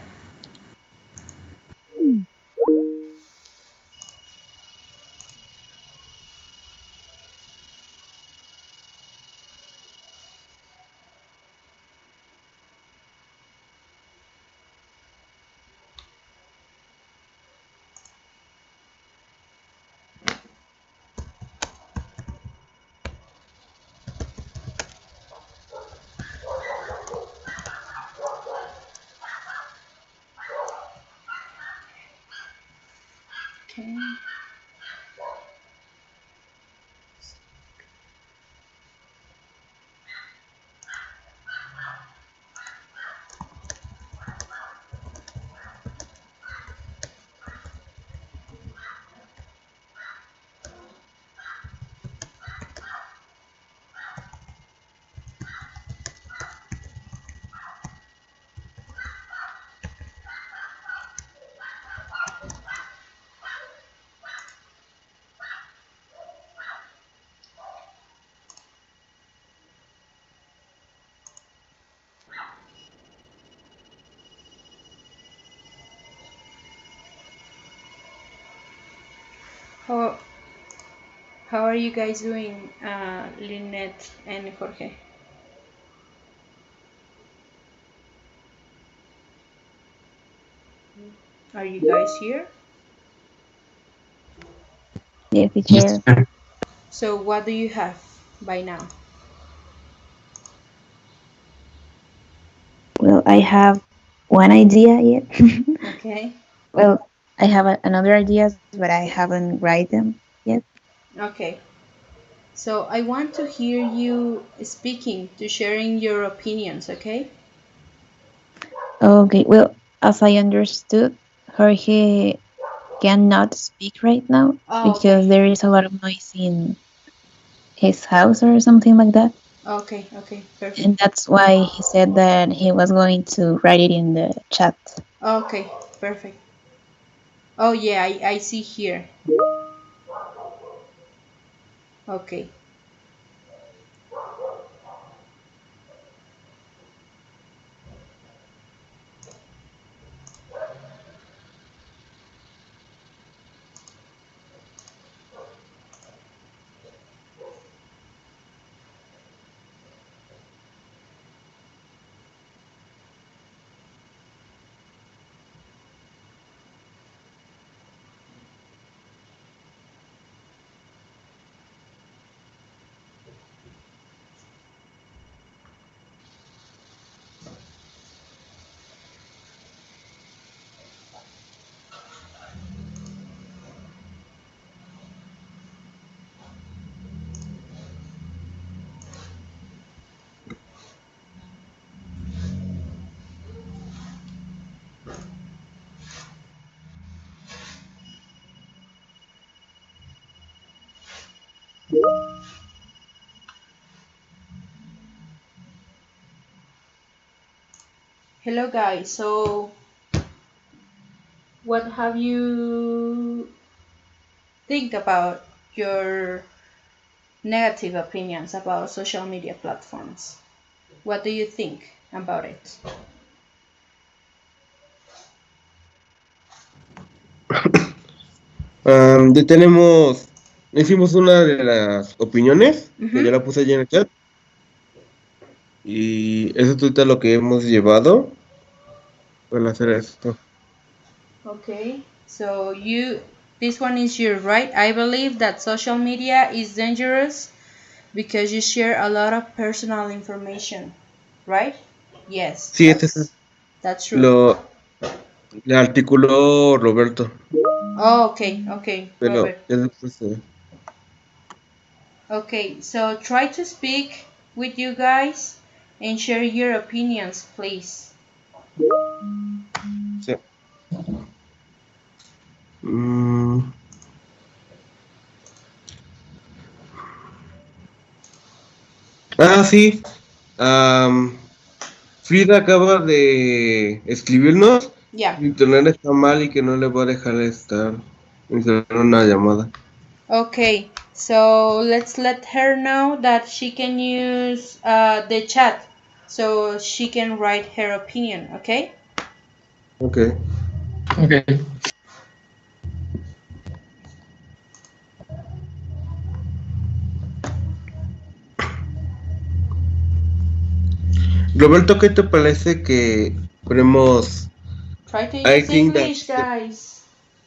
How how are you guys doing, Lynette and Jorge? Are you guys here? Yes, Yes. teacher. So what do you have by now? Well, I have one idea yet. Okay. Well, I have another ideas, but I haven't write them yet. Okay. So I want to hear you speaking, to sharing your opinions, okay? Okay. Well, as I understood, Jorge cannot speak right now Oh, okay. because there is a lot of noise in his house or something like that. Okay, okay, perfect. And that's why he said that he was going to write it in the chat. Okay, perfect. Oh yeah, I see here. Okay. Hello guys. So what have you think about your negative opinions about social media platforms? What do you think about it? Hicimos una de las opiniones, que ya Mhm. la puse allí en el chat, y eso es ahorita lo que hemos llevado para hacer esto. Okay. So this one is your right. I believe that social media is dangerous because you share a lot of personal information, right? Yes, Sí, este es that's true. lo le articuló Roberto, Oh, okay, okay, pero Robert. ya después Okay, so try to speak with you guys and share your opinions, please. sí. Mm, sí. Am, Frida acaba de escribirnos. Yeah. Su internet está mal y que no le va a dejar estar en una llamada. Okay, so let's let her know that she can use the chat so she can write her opinion, okay? Ok. Okay. Roberto, ¿qué te parece que ponemos Try to I use think that English, guys.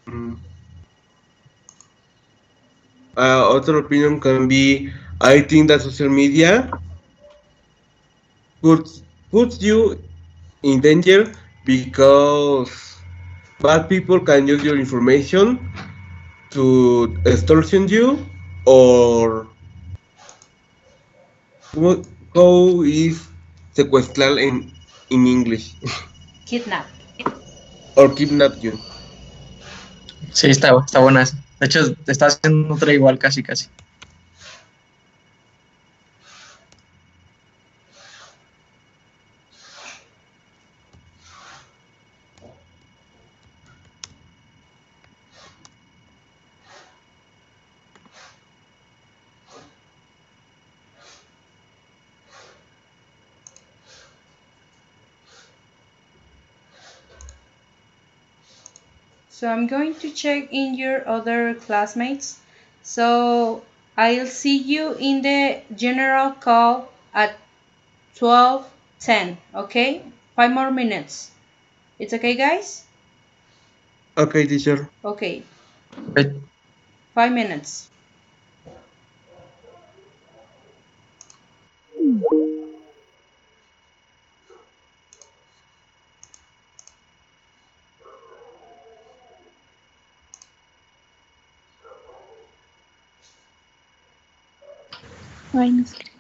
mm, other opinion can be I think that social media puts you in danger because bad people can use your information to extortion you or how is secuestrar in English Kidnap. or kidnap you. Sí, está buena esa. De hecho, te está haciendo otra igual, casi, casi. So I'm going to check in your other classmates. So I'll see you in the general call at 12:10, okay? 5 more minutes. It's okay, guys? Okay, teacher. Okay, Right. 5 minutes.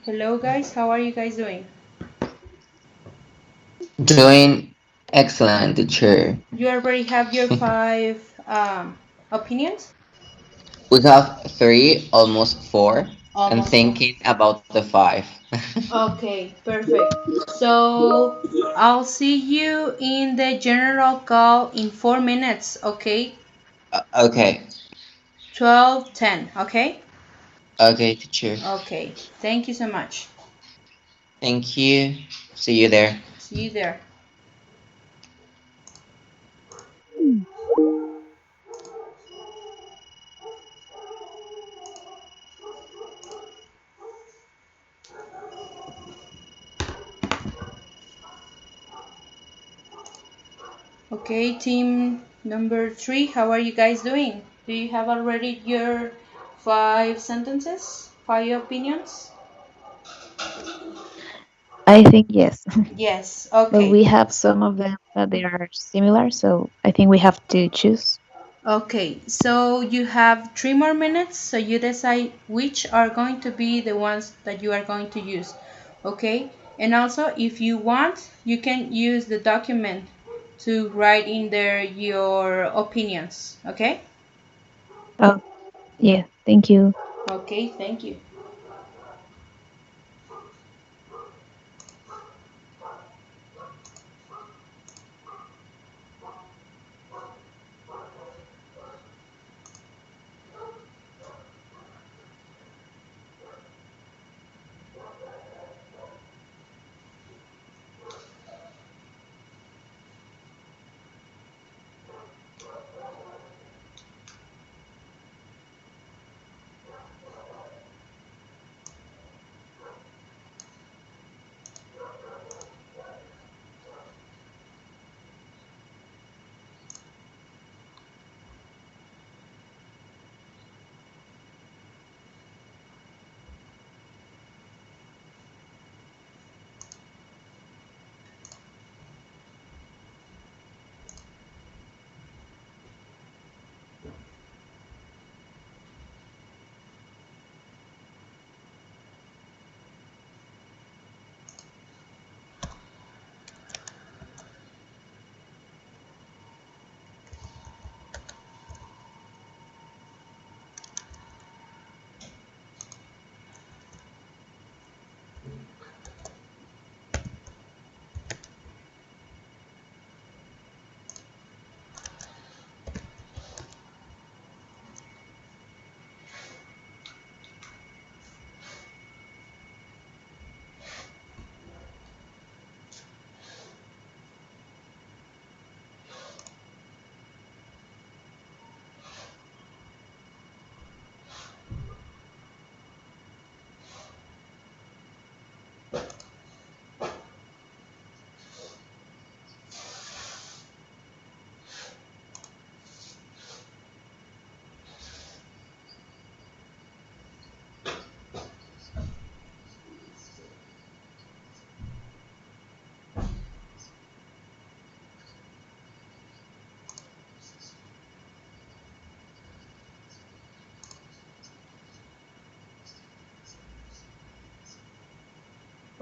Hello, guys. How are you guys doing? Doing excellent, teacher. You already have your five opinions? We have 3, almost 4, and Almost four. thinking about the 5. Okay, perfect. So I'll see you in the general call in 4 minutes, okay? Okay. 12:10, okay? Okay, teacher. Okay, thank you so much. Thank you. See you there. See you there. Okay, team number 3, how are you guys doing? Do you have already your 5 sentences, 5 opinions? I think yes. Yes, But okay. we have some of them that they are similar, so I think we have to choose. Okay, so you have 3 more minutes, so you decide which are going to be the ones that you are going to use. Okay, and also if you want, you can use the document to write in there your opinions. Okay? Oh, yeah, thank you. Okay, thank you.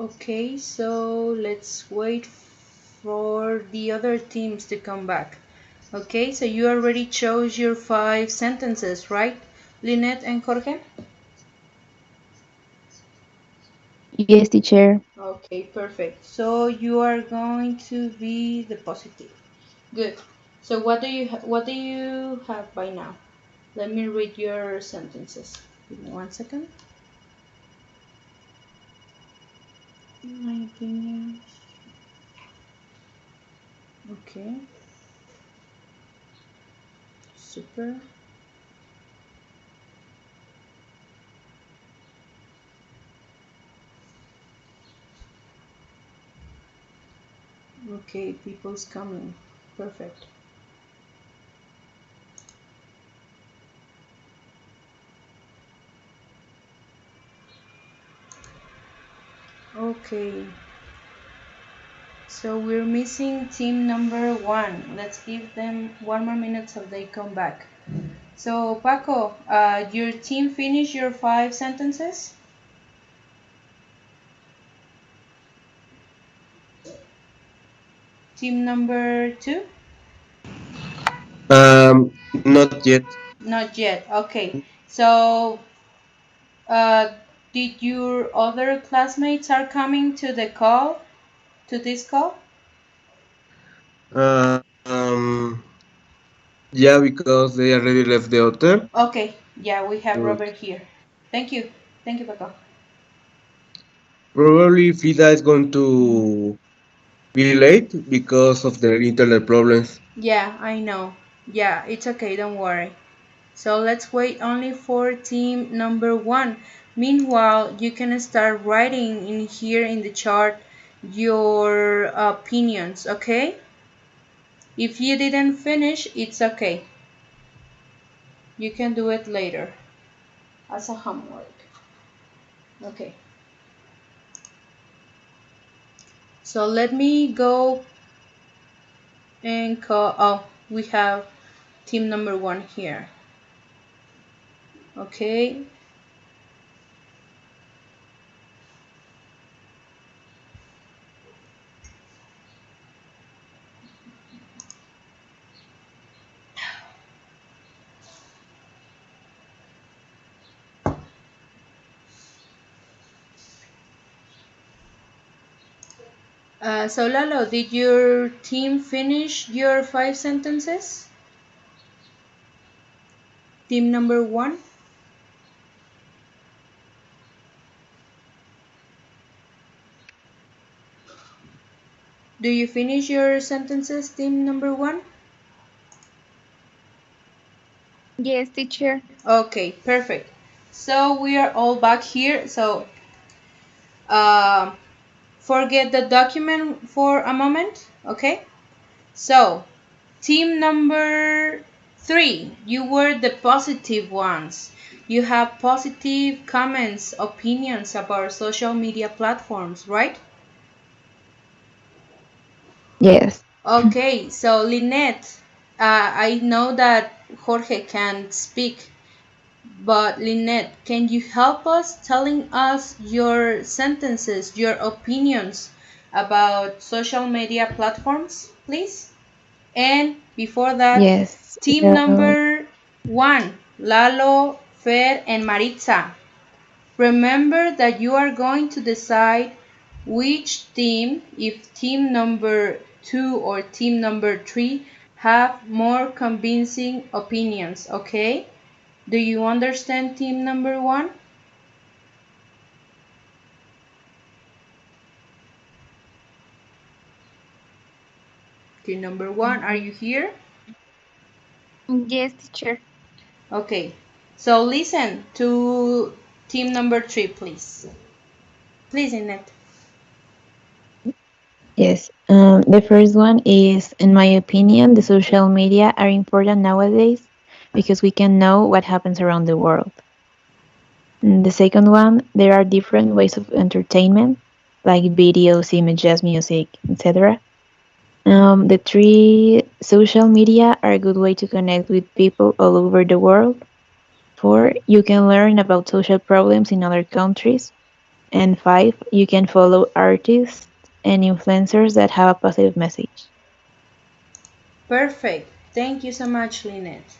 Okay, so let's wait for the other teams to come back. Okay, so you already chose your 5 sentences, right, Lynette and Jorge? Yes, teacher. Okay, perfect. So you are going to be the positive. Good. So what do you have by now? Let me read your sentences. Give me 1 second. My opinion. Okay. Super. Okay, people's coming. Perfect. Okay. So we're missing team number 1. Let's give them 1 more minute so they come back. So Paco, your team finished your 5 sentences? Team number 2? Not yet. Not yet. Okay. So uh, did your other classmates are coming to the call, to this call? Um, yeah, because they already left the hotel. Okay. Yeah, we have So Robert here. Thank you. Thank you, Paco. probably Frida is going to be late because of the internet problems. Yeah, I know. Yeah, it's okay. Don't worry. So let's wait only for team number 1. Meanwhile, you can start writing in here in the chart your opinions, okay? If you didn't finish, it's okay. You can do it later as a homework. Okay. So let me go and call. Oh, we have team number 1 here. Okay. So Lalo, did your team finish your 5 sentences? Team number 1? Do you finish your sentences, team number 1? Yes, teacher. Okay, perfect. So we are all back here. So uh, forget the document for a moment, okay? So team number 3, you were the positive ones. You have positive comments, opinions about social media platforms, right? Yes. Okay, so Lynette, I know that Jorge can't speak, but Lynette, can you help us telling us your sentences, your opinions about social media platforms, please? And before that, Yes. team number 1, Lalo, Fer, and Maritza. Remember that you are going to decide which team, if team number 2 or team number 3, have more convincing opinions, okay? Do you understand team number 1? Team number 1, are you here? Yes, teacher. Okay, so listen to team number 3, please. Please, Annette. Yes. The first one is, in my opinion, the social media are important nowadays because we can know what happens around the world. The second one, there are different ways of entertainment, like videos, images, music, etc. The three, social media are a good way to connect with people all over the world. 4, you can learn about social problems in other countries. And 5, you can follow artists and influencers that have a positive message. Perfect. Thank you so much, Lynette.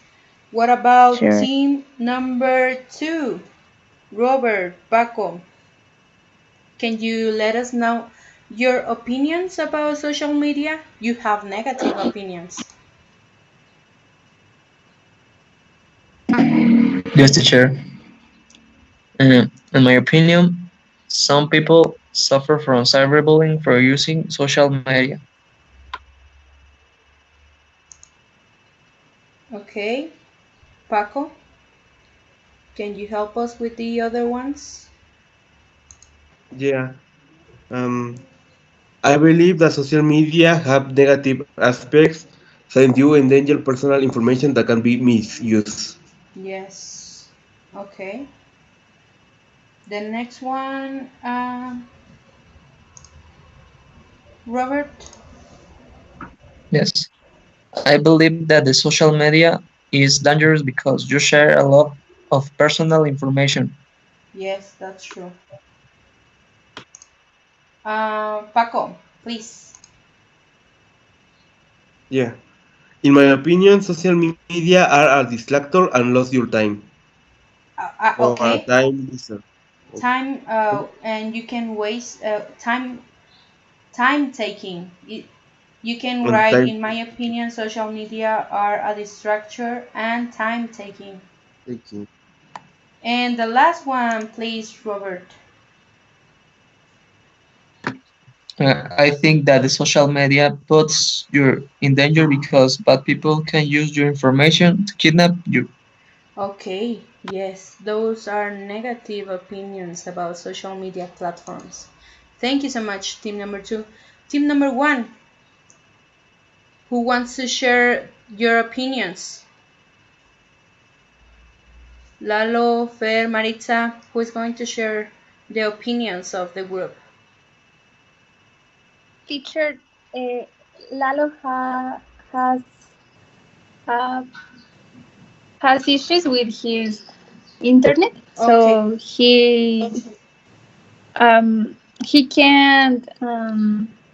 What about Sure. team number 2? Robert, Paco, can you let us know your opinions about social media? You have negative opinions. Yes, teacher. In my opinion, some people suffer from cyberbullying for using social media. Okay. Paco, can you help us with the other ones? Yeah. Um, I believe that social media have negative aspects since you endanger personal information that can be misused. Yes. Okay. The next one, Robert. Yes. I believe that the social media is dangerous because you share a lot of personal information. Yes, that's true. Paco, please. Yeah. In my opinion, social media are a distractor and lost your time or a Okay. time loser. Time, and you can waste time taking. You can And write, time in my opinion, social media are a distractor and time taking. taking. And the last one, please, Robert. I think that the social media puts you in danger because bad people can use your information to kidnap you. Okay, yes, those are negative opinions about social media platforms. Thank you so much, team number 2. Team number 1, who wants to share your opinions? Lalo, Fer, Maritza, who is going to share the opinions of the group? Teacher, Lalo has uh, has issues with his internet, so he can't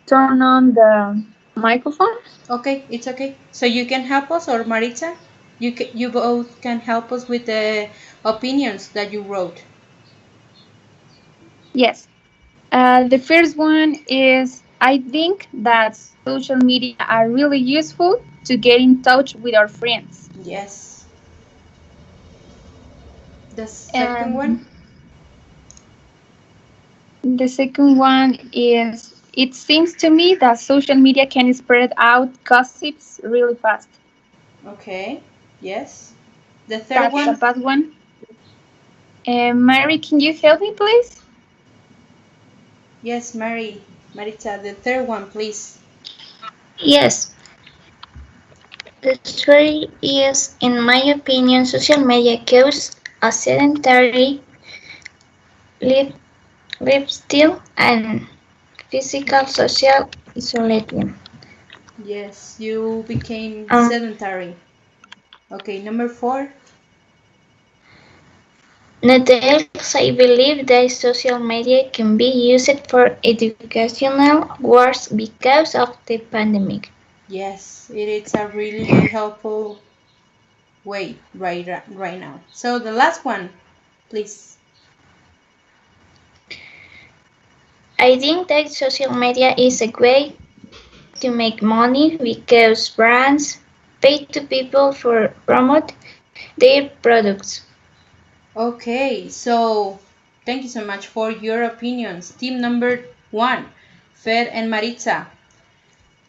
turn on the microphone. Okay, it's okay. So you can help us, or Maritza? You both can help us with the opinions that you wrote. Yes. The first one is I think that social media are really useful to get in touch with our friends. Yes. The second one? The second one is it seems to me that social media can spread out gossips really fast. Okay, yes. The third one? That's a bad one. Mary, can you help me, please? Yes, Maritza, the third one, please. Yes. The story is, in my opinion, social media causes a sedentary lifestyle and physical social isolation. Yes, you became sedentary. Okay, number 4. Nevertheless, I believe that social media can be used for educational works because of the pandemic. Yes, it is a really helpful way right now. So the last one, please. I think that social media is a way to make money because brands pay to people for promote their products. Okay, so thank you so much for your opinions. Team number 1, Fer and Maritza.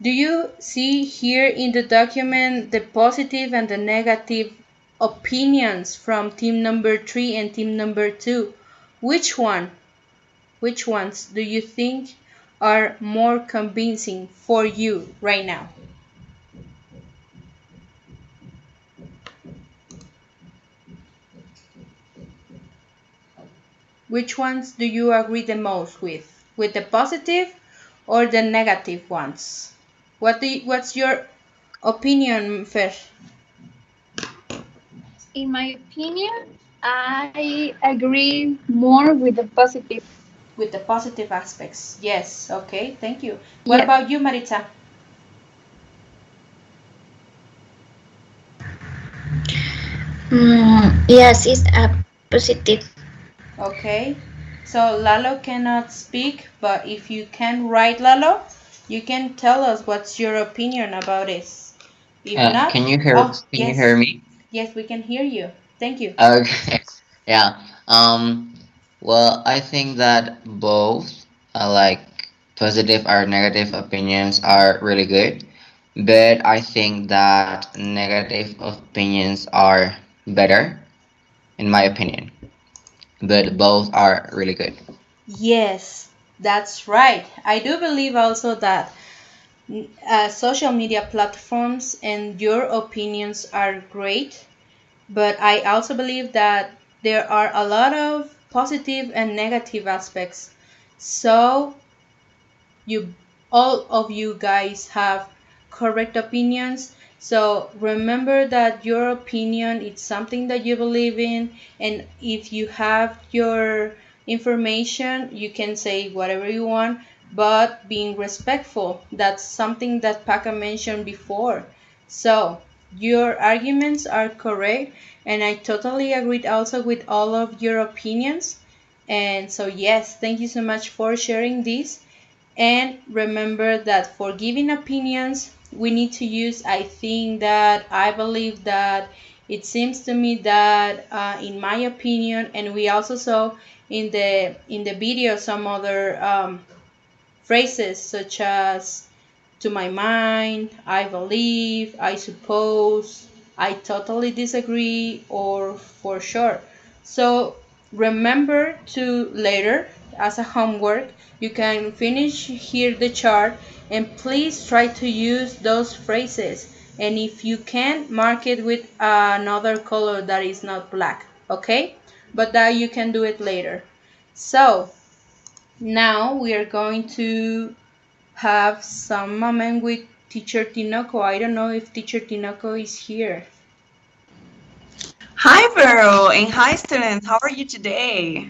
Do you see here in the document the positive and the negative opinions from team number 3 and team number 2? Which ones do you think are more convincing for you right now? Which ones do you agree the most with? With the positive or the negative ones? What's your opinion, Fer? In my opinion, I agree more with the positive. With the positive aspects. Yes, okay, thank you. What about you, Maritza? Yes, it's a positive. Okay, so Lalo cannot speak, but if you can write, Lalo, you can tell us what's your opinion about this. If not, Can you hear? oh, Can you yes, hear me? yes, we can hear you. Thank you. Okay. Yeah. Well, I think that both, like positive or negative opinions are really good, but I think that negative opinions are better, in my opinion. But both are really good. Yes, that's right. I do believe also that social media platforms and your opinions are great, but I also believe that there are a lot of positive and negative aspects. So you all of you guys have correct opinions. So remember that your opinion is something that you believe in, and if you have your information, you can say whatever you want, but being respectful. That's something that Paca mentioned before. So your arguments are correct, and I totally agree also with all of your opinions. And so yes, thank you so much for sharing this. And remember that for giving opinions, we need to use, I believe that, it seems to me that, in my opinion, and we also saw in the video some other phrases such as to my mind, I believe, I suppose, I totally disagree, or for sure. So remember to later, as a homework, you can finish here the chart and please try to use those phrases. And if you can, mark it with another color that is not black, okay? But that you can do it later. So now we are going to have some moment with teacher Tinoco. I don't know if teacher Tinoco is here. Hi, Vero, and hi, students. How are you today?